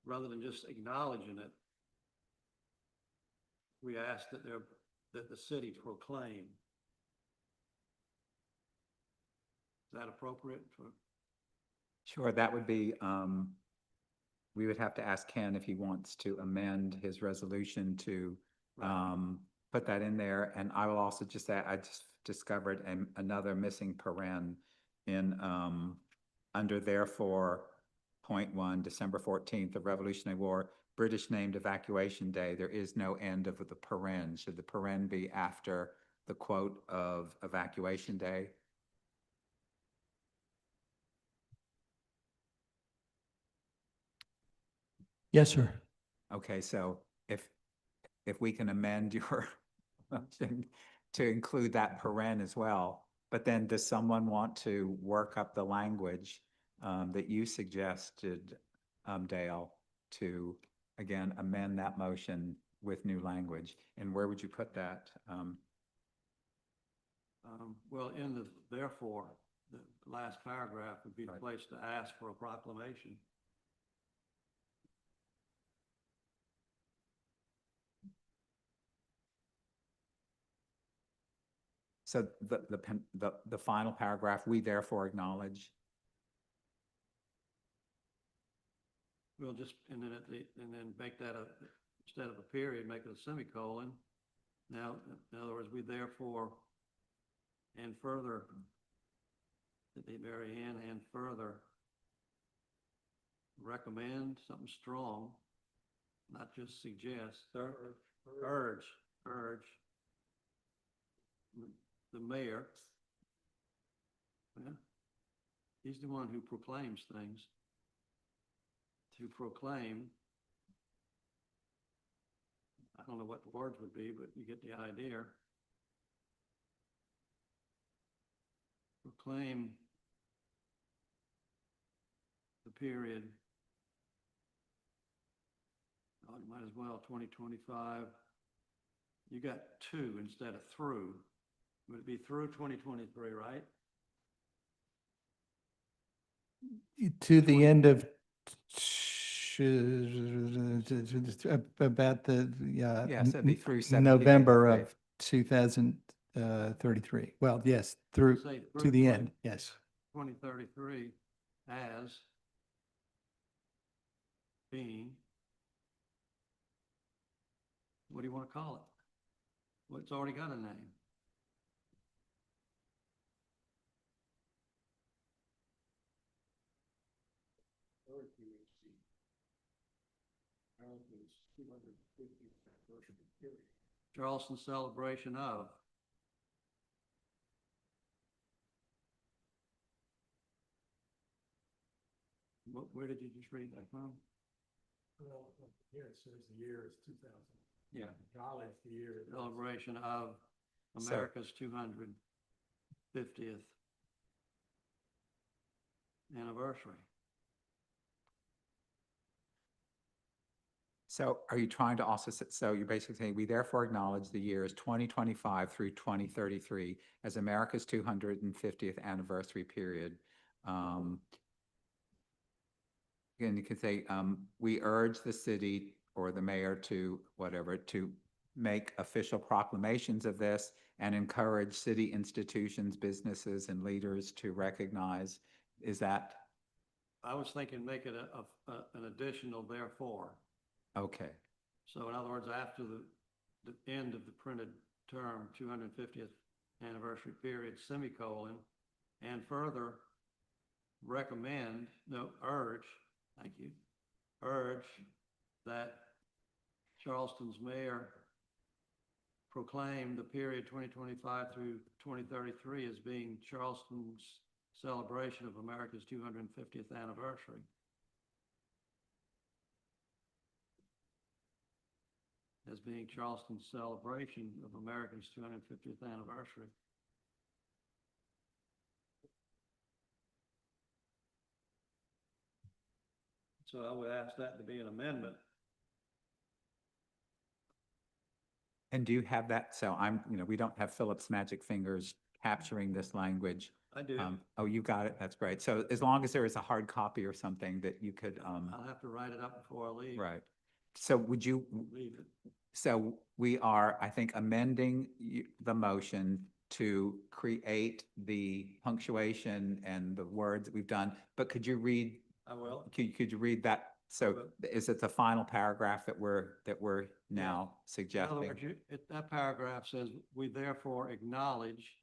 S1: Rather than just acknowledging it, we ask that the city proclaim. Is that appropriate?
S2: Sure, that would be, we would have to ask Ken if he wants to amend his resolution to put that in there. And I will also just add, I just discovered another missing paren in under therefore .1, December 14th, the Revolutionary War, British named evacuation day. There is no end of the paren. Should the paren be after the quote of evacuation day?
S11: Yes, sir.
S2: Okay, so if we can amend your motion to include that paren as well. But then does someone want to work up the language that you suggested, Dale, to, again, amend that motion with new language? And where would you put that?
S1: Well, in the therefore, the last paragraph would be the
S2: Right.
S1: place to ask for a proclamation.
S2: So the final paragraph, we therefore acknowledge.
S1: We'll just, and then and then make that instead of a period, make it a semicolon. Now, in other words, we therefore and further, at the very end, and further recommend something strong, not just suggest, urge the mayor. Yeah, he's the one who proclaims things. To proclaim, I don't know what the words would be, but you get the idea. Proclaim the period, oh, you might as well, 2025. You got to instead of through. Would it be through 2023, right?
S11: To the end of about the,
S2: Yes, it'd be through
S11: November
S2: 1783.
S11: of 2033. Well, yes, through,
S1: Say
S11: to
S1: through
S11: the end, yes.
S1: 2033 as being, what do you want to call it? Well, it's already got a name. Charleston celebration of. Where did you just read that from?
S5: Well, here it says the year is 2000.
S1: Yeah.
S5: Acknowledge the year.
S1: Celebration of
S2: So-
S1: America's 250th anniversary.
S2: So are you trying to also, so you're basically saying, we therefore acknowledge the years 2025 through 2033 as America's 250th anniversary period. Again, you could say, we urge the city or the mayor to, whatever, to make official proclamations of this and encourage city institutions, businesses, and leaders to recognize. Is that?
S1: I was thinking make it an additional therefore.
S2: Okay.
S1: So in other words, after the end of the printed term, 250th anniversary period, semicolon, and further recommend, no, urge, thank you, urge that Charleston's mayor proclaim the period 2025 through 2033 as being Charleston's celebration of America's 250th anniversary. As being Charleston's celebration of America's 250th anniversary. So I would ask that to be an amendment.
S2: And do you have that? So we don't have Philip's magic fingers capturing this language.
S1: I do.
S2: Oh, you got it. That's great. So as long as there is a hard copy or something that you could,
S1: I'll have to write it up before I leave.
S2: right. So would you,
S1: Leave it.
S2: so we are, I think, amending the motion to create the punctuation and the words that we've done, but could you read,
S1: I will.
S2: could you read that? So is it the final paragraph that we're now
S1: In other
S2: suggesting?
S1: words, that paragraph says, we therefore acknowledge,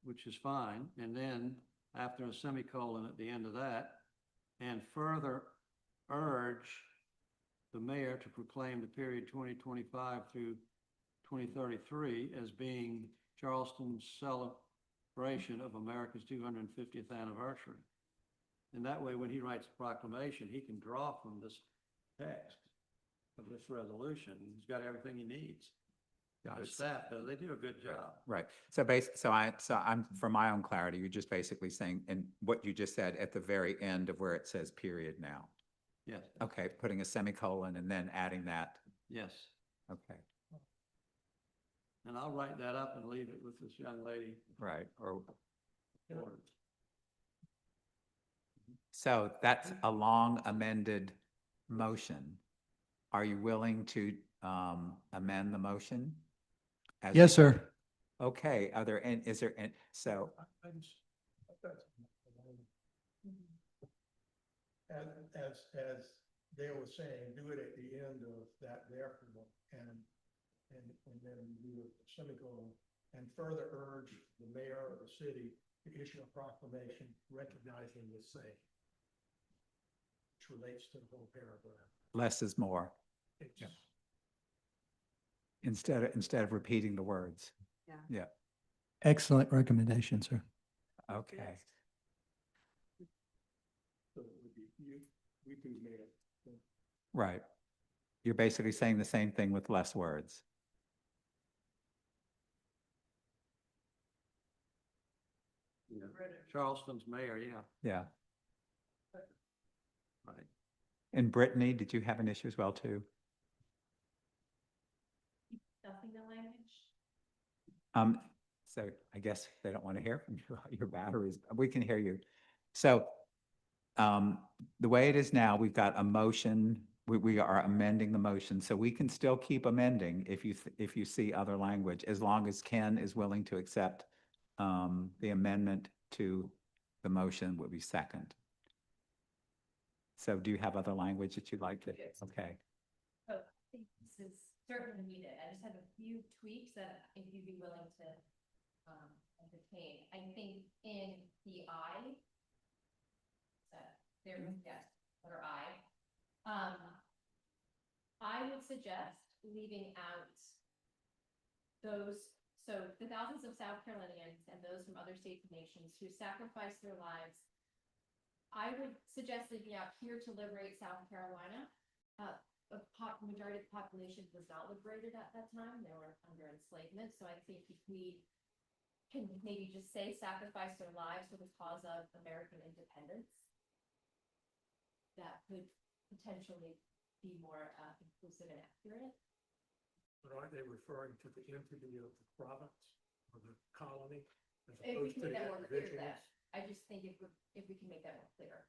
S1: which is fine, and then after a semicolon at the end of that, and further urge the mayor to proclaim the period 2025 through 2033 as being Charleston's celebration of America's 250th anniversary. And that way, when he writes the proclamation, he can draw from this text of this resolution. He's got everything he needs.
S2: Got
S1: The
S2: it.
S1: staff, they do a good job.
S2: Right. So I'm, for my own clarity, you're just basically saying, and what you just said at the very end of where it says period now.
S1: Yes,
S2: Okay, putting a semicolon and then adding that.
S1: yes.
S2: Okay,
S1: And I'll write that up and leave it with this young lady.
S2: right. Or,
S1: for-
S2: so that's a long amended motion. Are you willing to amend the motion? As
S11: Yes,
S2: you-
S11: sir.
S2: Okay, are there, and is there, and so,
S5: As Dale was saying, do it at the end of that therefore, and then do a semicolon, and further urge the mayor of the city to issue a proclamation recognizing the same, which relates to the whole paragraph.
S2: less is more,
S5: It's,
S2: Yeah. instead of repeating the words.
S4: Yeah.
S2: Yeah,
S11: Excellent recommendation, sir.
S2: okay.
S5: so it would be, we two made it.
S2: Right. You're basically saying the same thing with less words.
S1: Yeah. Charleston's mayor, yeah,
S2: Yeah.
S1: right.
S2: And Brittany, did you have an issue as well too?
S7: Stuffing the language?
S2: So I guess they don't want to hear from you, your batteries, we can hear you. So, the way it is now, we've got a motion, we are amending the motion, so we can still keep amending if you see other language, as long as Ken is willing to accept, the amendment to the motion would be second. So do you have other language that you'd like to, okay,
S7: Oh, I think this is certainly needed. I just have a few tweaks that if you'd be willing to entertain. I think in the I, there, yes, letter I. I would suggest leaving out those, so the thousands of South Carolinians and those from other states and nations who sacrificed their lives. I would suggest leaving out here to liberate South Carolina. Majority of the population was not liberated at that time. They were under enslavement. So I think if we can maybe just say sacrifice their lives for the cause of American independence, that could potentially be more inclusive and accurate.
S5: But aren't they referring to the entity of the province or the colony as
S7: If we
S5: opposed
S7: can
S5: to
S7: make
S5: the
S7: that more clear,
S5: individuals?
S7: I just think if we can make that more clear.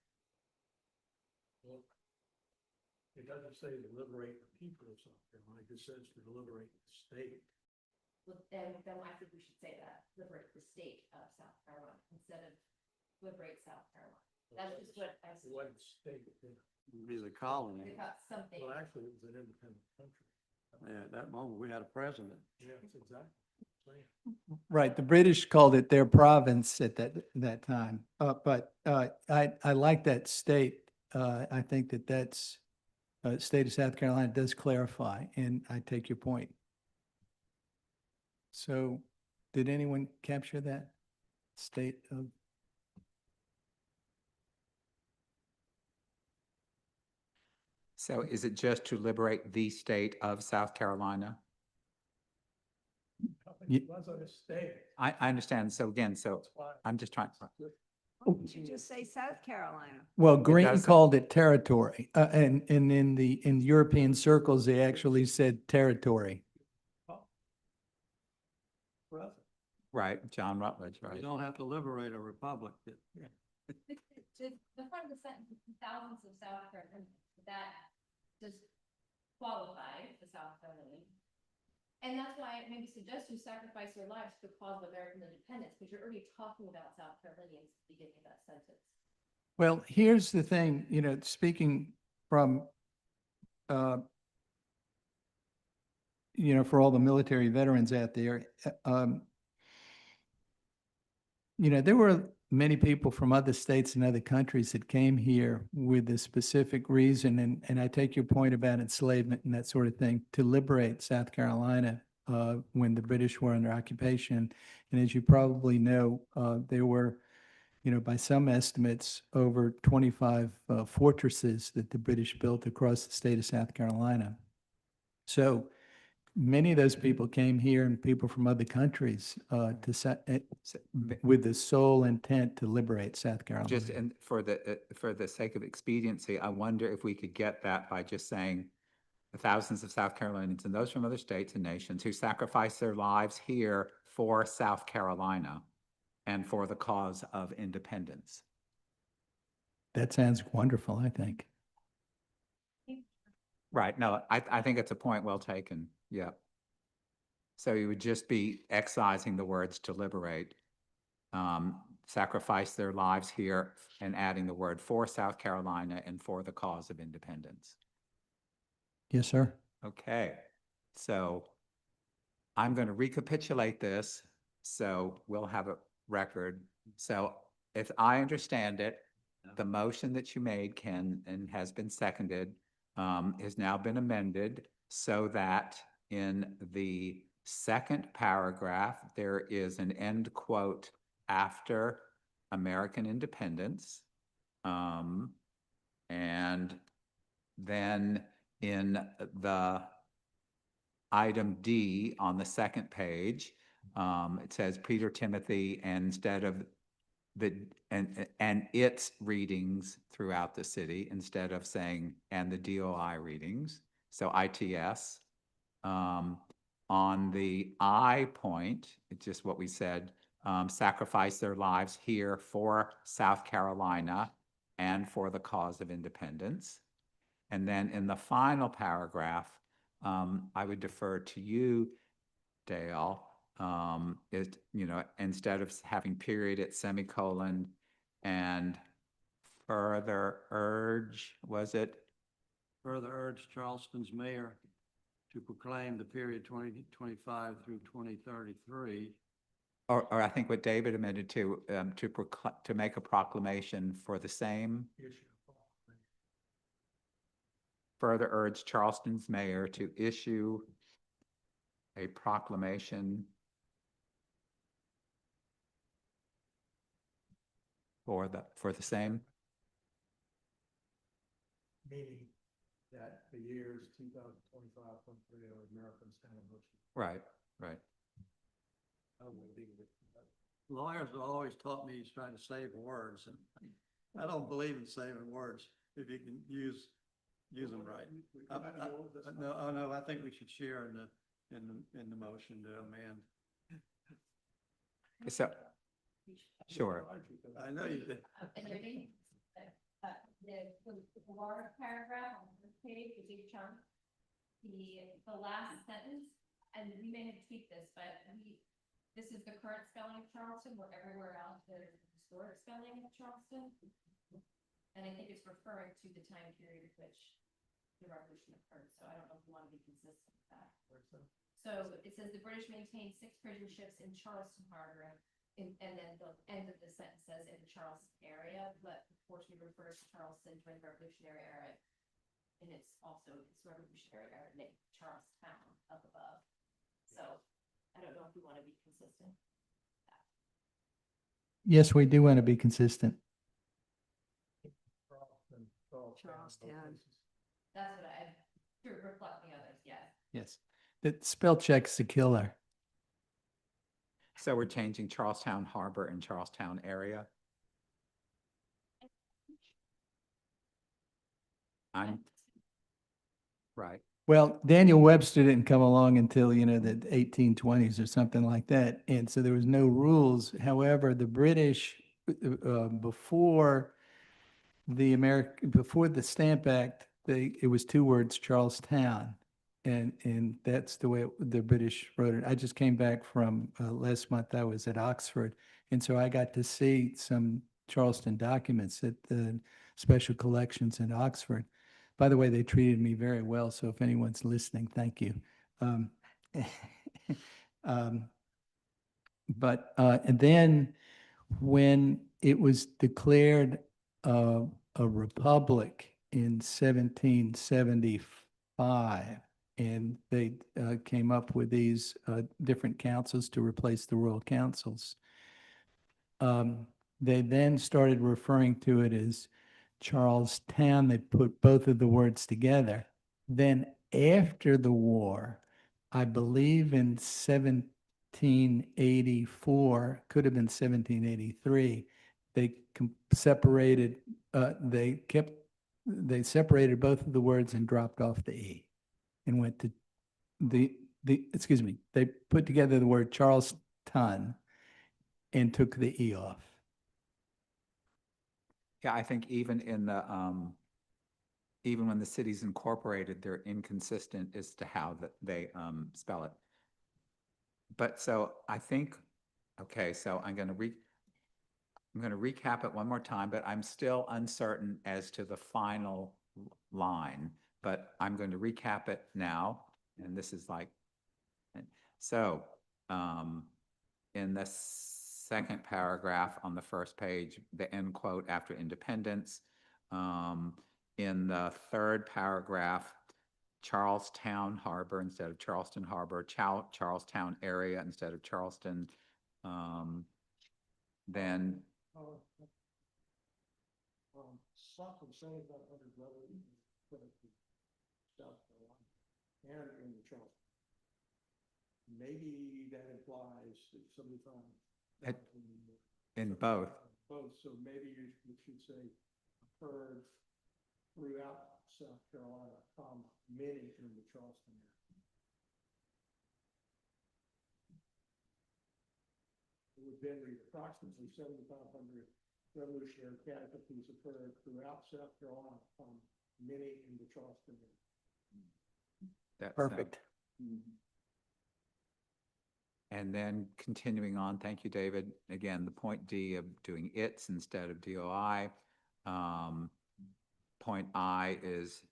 S5: Well, it doesn't say to liberate the people of South Carolina, it just says to liberate the state.
S7: Then I think we should say that, liberate the state of South Carolina instead of liberate South Carolina. That's just what I
S5: It wasn't state,
S1: It'd be the colony.
S7: They got something.
S5: well, actually, it was an independent country.
S1: Yeah, at that moment, we had a president.
S5: Yeah, that's exactly. what I'm saying.
S11: Right, the British called it their province at that time. But I like that state. I think that's, state of South Carolina does clarify, and I take your point. So, did anyone capture that? State of,
S2: so is it just to liberate the state of South Carolina?
S5: It was a state.
S2: I understand, so again, so
S5: That's why.
S2: I'm just trying,
S4: Why don't you just say South Carolina?
S11: well, Green
S2: does-
S11: called it territory, and in European circles, they actually said territory.
S5: President.
S2: right, John Rutledge,
S1: You
S2: right?
S1: don't have to liberate a republic.
S7: The front of the sentence, thousands of South Carolinians, that does qualify the South Carolinians. And that's why I maybe suggest you sacrifice your lives for the cause of American independence, because you're already talking about South Carolinians at the beginning of that sentence.
S11: Well, here's the thing, speaking from, for all the military veterans out there, there were many people from other states and other countries that came here with a specific reason, and I take your point about enslavement and that sort of thing, to liberate South Carolina when the British were under occupation. And as you probably know, there were, by some estimates, over 25 fortresses that the British built across the state of South Carolina. So many of those people came here and people from other countries with the sole intent to liberate South Carolina.
S2: Just and for the sake of expediency, I wonder if we could get that by just saying the thousands of South Carolinians and those from other states and nations who sacrificed their lives here for South Carolina and for the cause of independence.
S11: That sounds wonderful, I think.
S2: Right. No, I think it's a point well taken. Yeah. So you would just be excising the words to liberate, sacrifice their lives here, and adding the word for South Carolina and for the cause of independence.
S11: Yes, sir.
S2: Okay. So I'm going to recapitulate this so we'll have a record. So if I understand it, the motion that you made, Ken, and has been seconded, has now been amended so that in the second paragraph, there is an end quote after American independence. And then in the item D on the second page, it says Peter Timothy, and instead of and its readings throughout the city, instead of saying and the DOI readings, so ITS. On the I point, it's just what we said, sacrifice their lives here for South Carolina and for the cause of independence. And then in the final paragraph, I would defer to you, Dale, instead of having period, it's semicolon, and further urge, was it?
S1: Further urge Charleston's mayor to proclaim the period 2025 through 2033.
S2: Or I think what David amended to make a proclamation for the same. Further urge Charleston's mayor to issue a proclamation for the same.
S5: Meaning that the years 2025, 23 are American Standard.
S2: Right, right.
S1: Lawyers have always taught me he's trying to save words, and I don't believe in saving words if you can use them right. No, I think we should share in the motion to amend.
S2: So, sure.
S1: I know you did.
S7: The large paragraph on this page, the big chunk, the last sentence, and we may have tweaked this, but this is the current spelling of Charleston, where everywhere else there's historic spelling of Charleston. And I think it's referring to the time period at which the revolution occurred, so I don't know if you want to be consistent with that. So it says the British maintained 6 prison ships in Charleston Harbor, and then the end of the sentence says in the Charleston area, but of course we refer to Charleston during the Revolutionary era, and it's Revolutionary era named Charlestown up above. So I don't know if we want to be consistent.
S11: Yes, we do want to be consistent.
S4: Charlestown.
S7: That's what to reflect the others, yes.
S11: Yes. The spell check's the killer.
S2: So we're changing Charlestown Harbor and Charlestown area. Right.
S11: Well, Daniel Webster didn't come along until, the 1820s or something like that. And so there was no rules. However, the British, before the Stamp Act, it was 2 words, Charlestown. And that's the way the British wrote it. I just came back from last month. I was at Oxford. And so I got to see some Charleston documents at the special collections in Oxford. By the way, they treated me very well. So if anyone's listening, thank you. And then when it was declared a republic in 1775, and they came up with these different councils to replace the royal councils, they then started referring to it as Charlestown. They put both of the words together. Then after the war, I believe in 1784, could have been 1783, they separated, they separated both of the words and dropped off the E and went to excuse me, they put together the word Charleston and took the E off.
S2: Yeah, I think even in the, even when the city's incorporated, they're inconsistent as to how that they, spell it. But so I think, okay, so I'm gonna recap it one more time, but I'm still uncertain as to the final line, but I'm going to recap it now, and this is like, so, in the second paragraph on the first page, the end quote after independence. In the third paragraph, Charlestown Harbor instead of Charleston Harbor, Charlestown area instead of Charleston. Then
S5: Something 7,500 revolution put it to South Carolina and in the Charleston. Maybe that implies that 75.
S2: in both.
S5: Both, so maybe you should say occurred throughout South Carolina, many in the Charleston area. It would then read approximately 7,500 revolutionary casualties occurred throughout South Carolina, many in the Charleston area.
S2: That's,
S11: Perfect.
S2: and then continuing on, thank you, David. Again, the point D of doing its instead of DOI. Point I is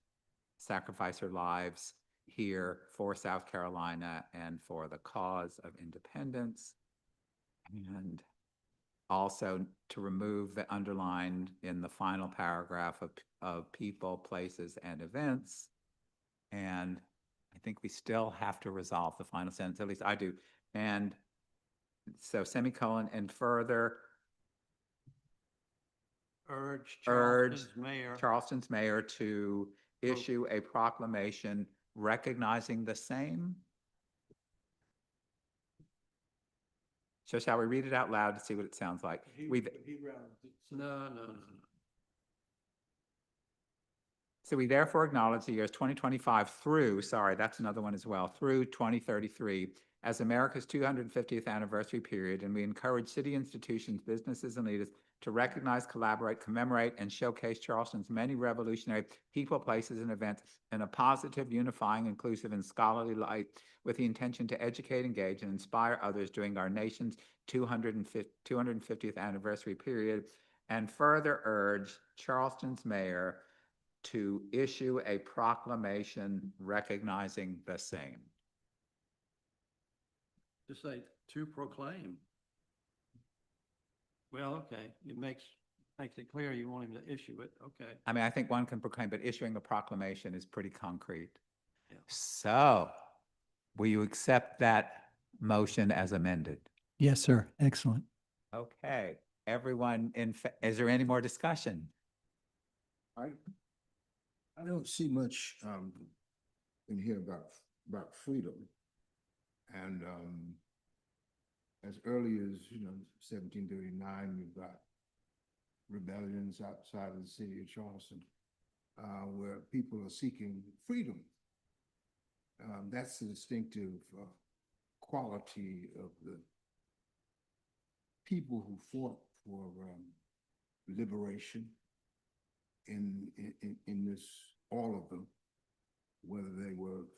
S2: sacrifice our lives here for South Carolina and for the cause of independence. And also to remove the underlined in the final paragraph of people, places, and events. And I think we still have to resolve the final sentence, at least I do. And so semicolon and further
S1: Urge
S2: urge
S1: Charleston's mayor.
S2: to issue a proclamation recognizing the same. So shall we read it out loud to see what it sounds like?
S1: No.
S2: So we therefore acknowledge the years 2025 through, sorry, that's another one as well, through 2033 as America's 250th anniversary period, and we encourage city institutions, businesses, and leaders to recognize, collaborate, commemorate, and showcase Charleston's many revolutionary people, places, and events in a positive, unifying, inclusive, and scholarly light with the intention to educate, engage, and inspire others during our nation's 250th anniversary period, and further urge Charleston's mayor to issue a proclamation recognizing the same.
S1: Just say to proclaim. Well, okay, it makes it clear you want him to issue it, okay.
S2: I mean, I think one can proclaim, but issuing a proclamation is pretty concrete.
S1: Yeah.
S2: So, will you accept that motion as amended?
S11: Yes, sir. Excellent.
S2: Okay, everyone, is there any more discussion?
S6: I don't see much in here about freedom. And as early as 1739, you've got rebellions outside of the city of Charleston where people are seeking freedom. That's the distinctive quality of the people who fought for liberation in this, all of them, whether they were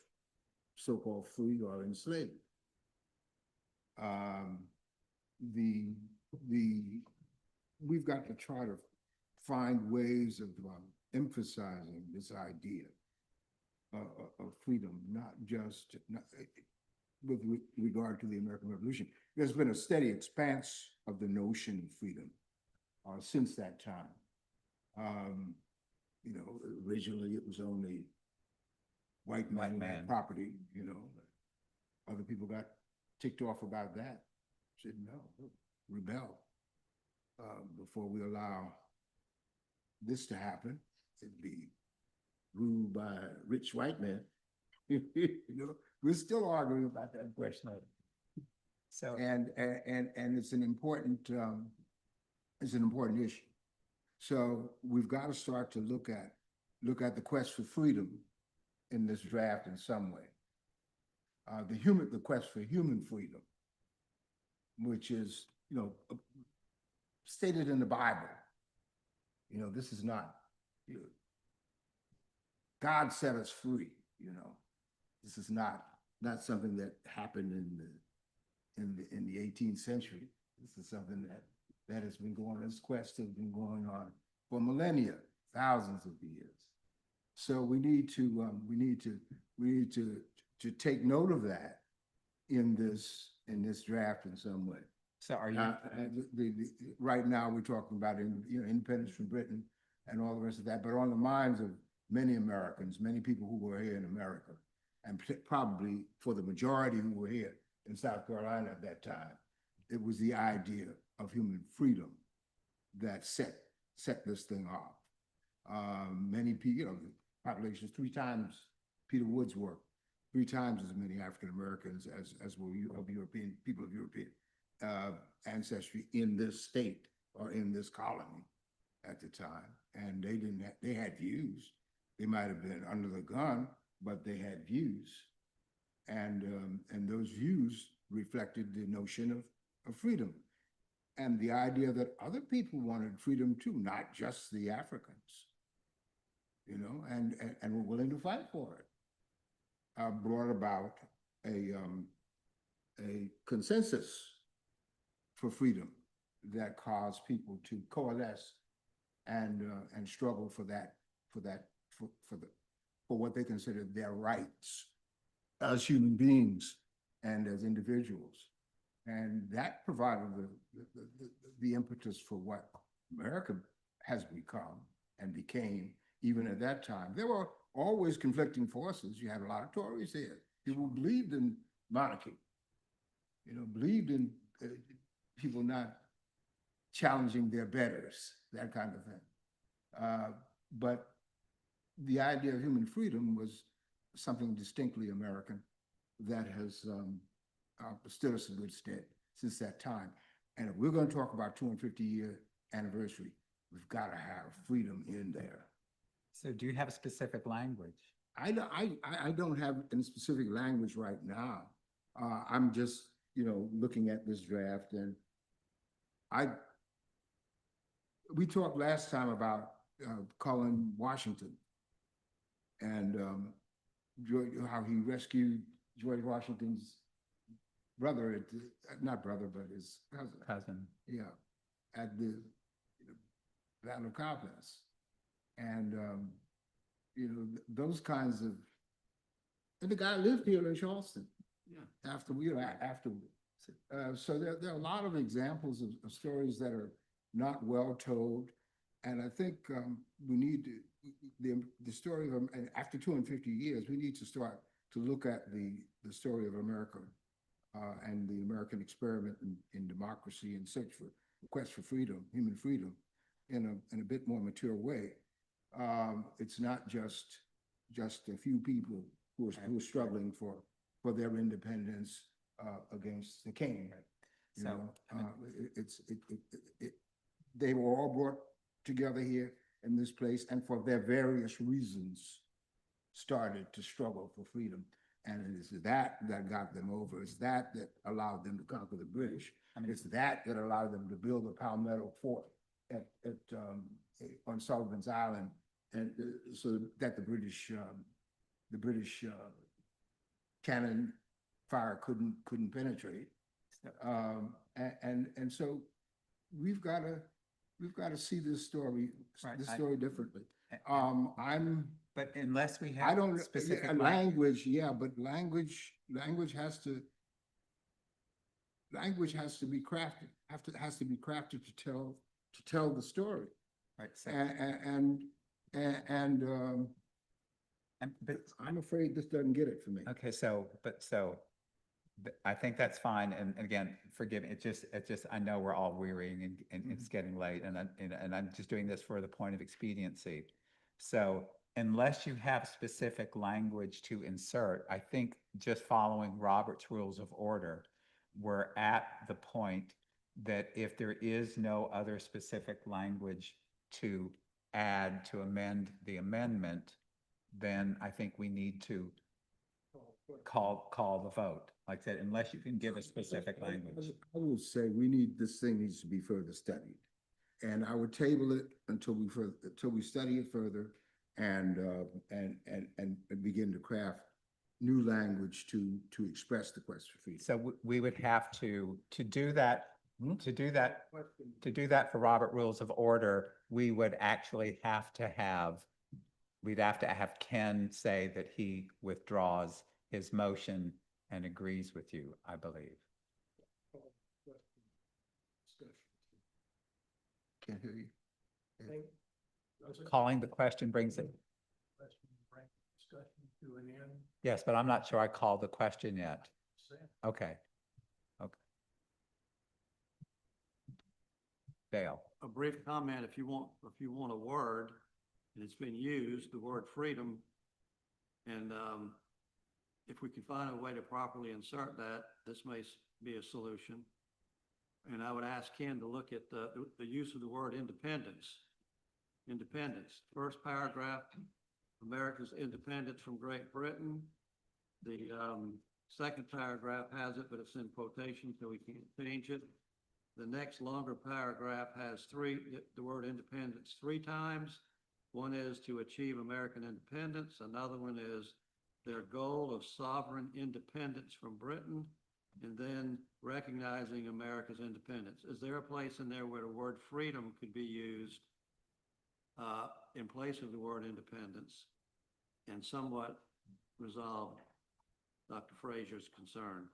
S6: so-called free or enslaved. We've got to try to find ways of emphasizing this idea of freedom, not just with regard to the American Revolution. There's been a steady expanse of the notion of freedom since that time. Originally it was only white man had property, other people got ticked off about that. Said, no, rebel before we allow this to happen. It'd be ruled by rich white men, we're still arguing about that question.
S2: So,
S6: And it's an important issue. So we've got to start to look at the quest for freedom in this draft in some way. The quest for human freedom, which is, stated in the Bible. This is not, God set us free, This is not something that happened in the 18th century. This is something that has been going on. This quest has been going on for millennia, thousands of years. So we need to take note of that in this draft in some way.
S2: so are you,
S6: Right now, we're talking about independence from Britain and all the rest of that, but on the minds of many Americans, many people who were here in America, and probably for the majority who were here in South Carolina at that time, it was the idea of human freedom that set this thing off. Many people, the population is 3 times Peter Wood's work, 3 times as many African Americans as were of European people of European ancestry in this state or in this colony at the time, and they had views. They might have been under the gun, but they had views, and those views reflected the notion of freedom and the idea that other people wanted freedom too, not just the Africans, and were willing to fight for it. Brought about a consensus for freedom that caused people to coalesce and struggle for what they considered their rights as human beings and as individuals. And that provided the impetus for what America has become and became even at that time. There were always conflicting forces. You had a lot of Tories here. People believed in monarchy, believed in people not challenging their betters, that kind of thing. But the idea of human freedom was something distinctly American that has stood us in good stead since that time. And if we're going to talk about 250-year anniversary, we've got to have freedom in there.
S2: so do you have a specific language?
S6: I don't have any specific language right now. I'm just, looking at this draft, and we talked last time about Colin Washington and how he rescued George Washington's brother, not brother, but his
S2: Cousin.
S6: yeah, at the Battle of Cowpens. And, those kinds of, and the guy lived here in Charleston. Yeah. Afterwards. So there are a lot of examples of stories that are not well told. And I think we need the story of, and after 250 years, we need to start to look at the story of America and the American experiment in democracy and search for quest for freedom, human freedom, in a bit more mature way. It's not just a few people who are struggling for their independence against the king. They were all brought together here in this place, and for their various reasons started to struggle for freedom. And it is that got them over. It's that allowed them to conquer the British. It's that allowed them to build the Palmetto Fort on Sullivan's Island, and so that the British cannon fire couldn't penetrate. And so we've got to see this story differently.
S2: But unless we
S6: I
S2: have
S6: don't
S2: specific
S6: language, but language has to be crafted. Has to be crafted to tell the story.
S2: Right. So, but
S6: I'm afraid this doesn't get it for me.
S2: okay, but I think that's fine. And again, forgive me. It's just, I know we're all wearying and it's getting late, and I'm just doing this for the point of expediency. So unless you have specific language to insert, I think just following Robert's Rules of Order, we're at the point that if there is no other specific language to add, to amend the amendment, then I think we need to call the vote. Like I said, unless you can give a specific language.
S6: I would say this thing needs to be further studied. And I would table it until we study it further and begin to craft new language to express the quest for freedom.
S2: So we would have to do that, to do that for Robert Rules of Order, we would actually have to have, we'd have to have Ken say that he withdraws his motion and agrees with you, I believe.
S6: Can't hear you.
S2: Calling the question brings it. Yes, but I'm not sure I called the question yet. Okay. Okay. Dale.
S1: A brief comment, if you want a word, and it's been used, the word freedom, and if we can find a way to properly insert that, this may be a solution. And I would ask Ken to look at the use of the word independence. Independence, first paragraph, America's independence from Great Britain. The second paragraph has it, but it's in quotation, so we can't change it. The next longer paragraph has the word independence 3 times. One is to achieve American independence. Another one is their goal of sovereign independence from Britain, and then recognizing America's independence. Is there a place in there where the word freedom could be used in place of the word independence and somewhat resolve Dr. Frazier's concern?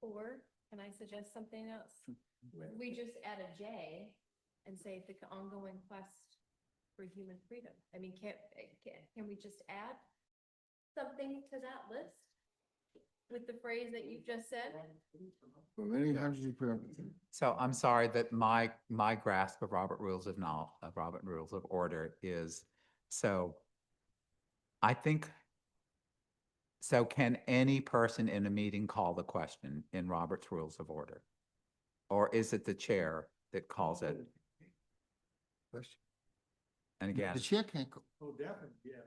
S7: Or can I suggest something else? We just add a J and say the ongoing quest for human freedom. I mean, can we just add something to that list with the phrase that you just said?
S6: For many hundreds of people.
S2: So I'm sorry that my grasp of Robert Rules of Robert Rules of Order is, so I think, so can any person in a meeting call the question in Robert's Rules of Order? Or is it the chair that calls it?
S6: Question.
S2: And again,
S6: The chair can't go.
S5: Oh, definitely, yeah.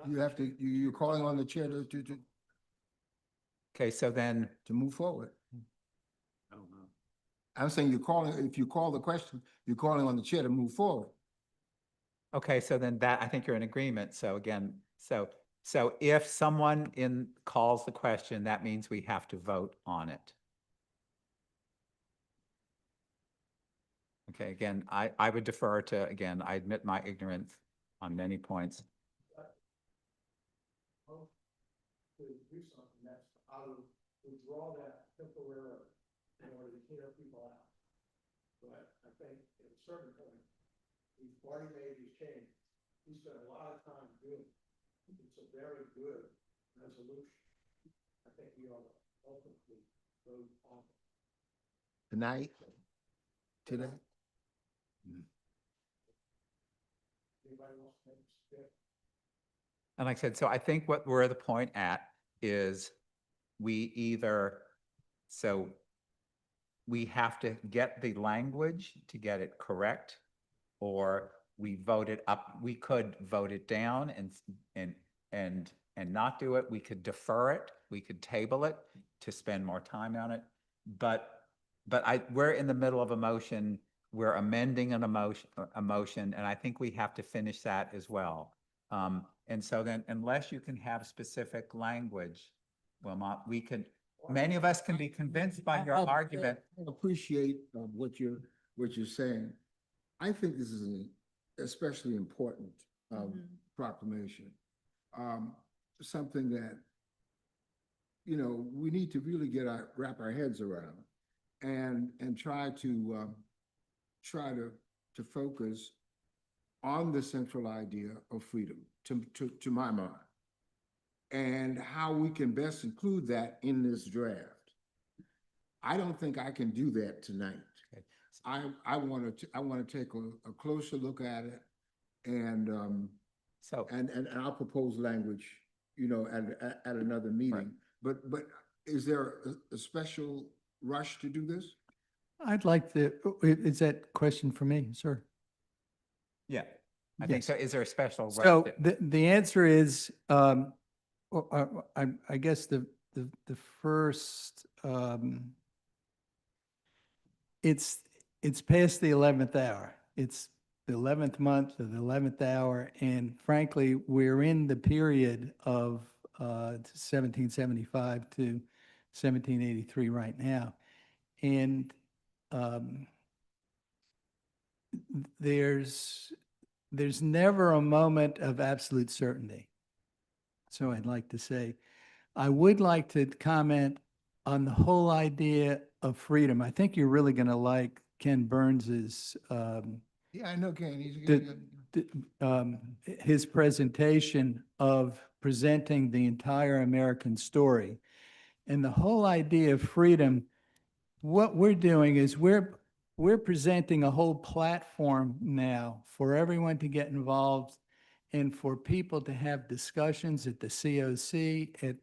S6: You have to, you're calling on the chair to
S2: okay, so then,
S6: move forward.
S1: I don't know.
S6: I'm saying if you call the question, you're calling on the chair to move forward.
S2: okay, so then that, I think you're in agreement. So again, so if someone calls the question, that means we have to vote on it. Okay, again, I would defer to, again, I admit my ignorance on many points.
S5: To do something that's, I would withdraw that temporarily in order to clear people out. But I think at a certain point, he's already made his change. He spent a lot of time doing it. It's a very good resolution. I think we ought to ultimately vote on it.
S6: Tonight? Today?
S5: Anybody wants to make a suggestion?
S2: And like I said, so I think what we're at the point at is we either, so we have to get the language to get it correct, or we vote it up. We could vote it down and not do it. We could defer it. We could table it to spend more time on it. But we're in the middle of a motion. We're amending a motion, and I think we have to finish that as well. And so then, unless you can have specific language, Wilmot, many of us can be convinced by your argument.
S6: I appreciate what you're saying. I think this is an especially important proclamation. Something that, we need to really wrap our heads around and try to focus on the central idea of freedom, to my mind, and how we can best include that in this draft. I don't think I can do that tonight.
S2: Okay.
S6: I want to take a closer look at it and,
S2: So,
S6: and I'll propose language, you know, at another meeting. But is there a special rush to do this?
S11: I'd like to, is that question for me, sir?
S2: yeah, I think
S11: Yes.
S2: so. Is there a special? rush
S11: So
S2: to-
S11: the answer is, I guess the first, it's past the 11th hour. It's the 11th month of the 11th hour. And frankly, we're in the period of 1775 to 1783 right now. And there's never a moment of absolute certainty. So I'd like to say, I would like to comment on the whole idea of freedom. I think you're really going to like Ken Burns's
S6: Yeah, I know, Ken. He's
S11: his presentation of presenting the entire American story. And the whole idea of freedom, what we're doing is we're presenting a whole platform now for everyone to get involved and for people to have discussions at the COC, at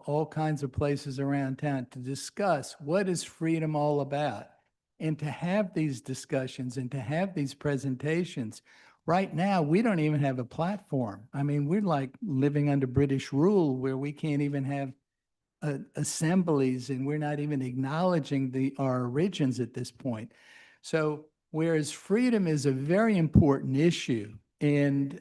S11: all kinds of places around town to discuss what is freedom all about, and to have these discussions and to have these presentations. Right now, we don't even have a platform. I mean, we're like living under British rule where we can't even have assemblies, and we're not even acknowledging our origins at this point. So whereas freedom is a very important issue, and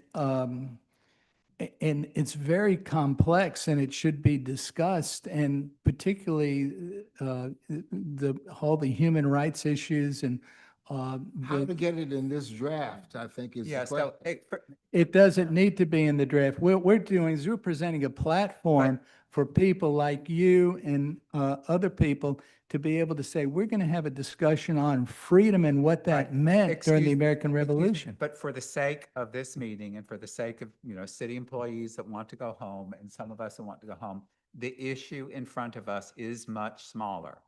S11: it's very complex and it should be discussed, and particularly all the human rights issues and
S6: how to get it in this draft, I think is the
S2: Yeah,
S6: question.
S2: so
S11: it doesn't need to be in the draft. What we're doing is we're presenting a platform for people like you and other people to be able to say, we're going to have a discussion on freedom and what that
S2: Right.
S11: meant during the
S2: Excuse-
S11: American
S2: excuse me,
S11: Revolution.
S2: But for the sake of this meeting and for the sake of, you know, city employees that want to go home and some of us that want to go home, the issue in front of us is much smaller.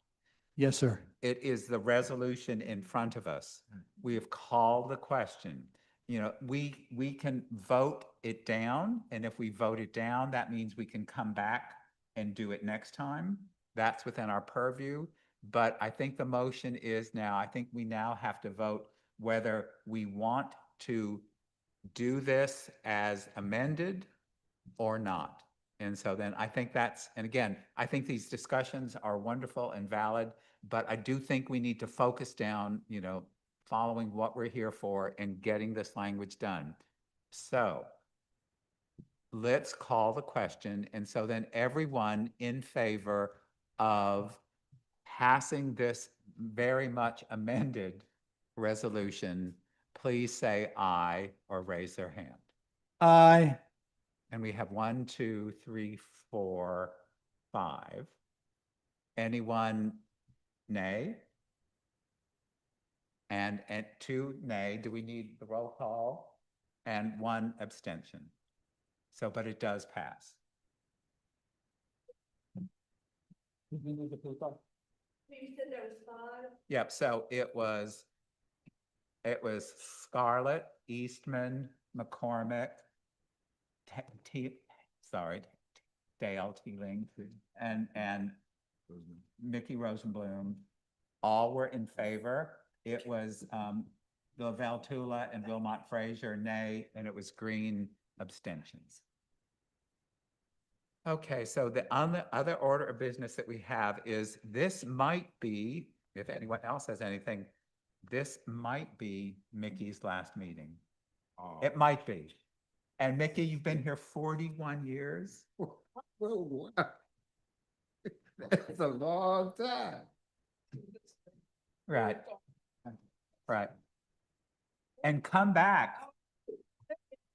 S11: Yes, sir.
S2: It is the resolution in front of us. We have called the question. You know, we can vote it down, and if we vote it down, that means we can come back and do it next time. That's within our purview. But I think the motion is now, I think we now have to vote whether we want to do this as amended or not. And so then I think that's, and again, I think these discussions are wonderful and valid, but I do think we need to focus down, you know, following what we're here for and getting this language done. So let's call the question. And so then everyone in favor of passing this very much amended resolution, please say aye or raise their hand.
S11: Aye.
S2: And we have 1, 2, 3, 4, 5. Anyone nay? And 2 nay. Do we need the roll call? And 1 abstention. So, but it does pass. Yep, so it was Scarlett, Eastman, McCormick, Dale Teeling, and Mickey Rosenblum, all were in favor. It was Bill Valtula and Wilmot Frazier, nay, and it was Green, abstentions. Okay, so the other order of business that we have is this might be, if anyone else has anything, this might be Mickey's last meeting. It might be. And Mickey, you've been here 41 years.
S6: That's a long time.
S2: Right. Right. And come back.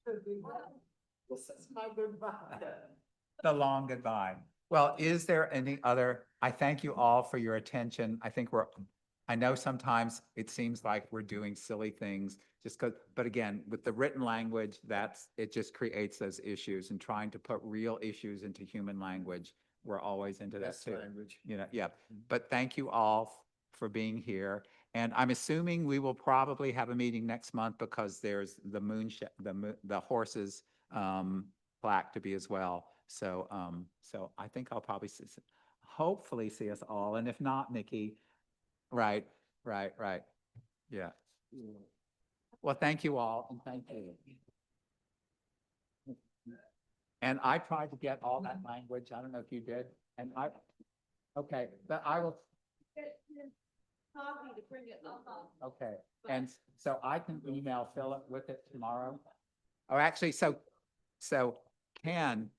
S12: This is my goodbye.
S2: The long goodbye. Well, is there any other, I thank you all for your attention. I know sometimes it seems like we're doing silly things just because, but again, with the written language, it just creates those issues, and trying to put real issues into human language. We're always into that too.
S6: Language.
S2: You know, yeah. But thank you all for being here. And I'm assuming we will probably have a meeting next month because there's the horses, plaque to be as well. So, so I think I'll probably hopefully see us all. And if not, Nikki, right. Yeah. Well, thank you all and thank you. And I tried to get all that language. I don't know if you did. And okay, but I will. Okay, and so I can email Philip with it tomorrow. Oh, actually, so Ken,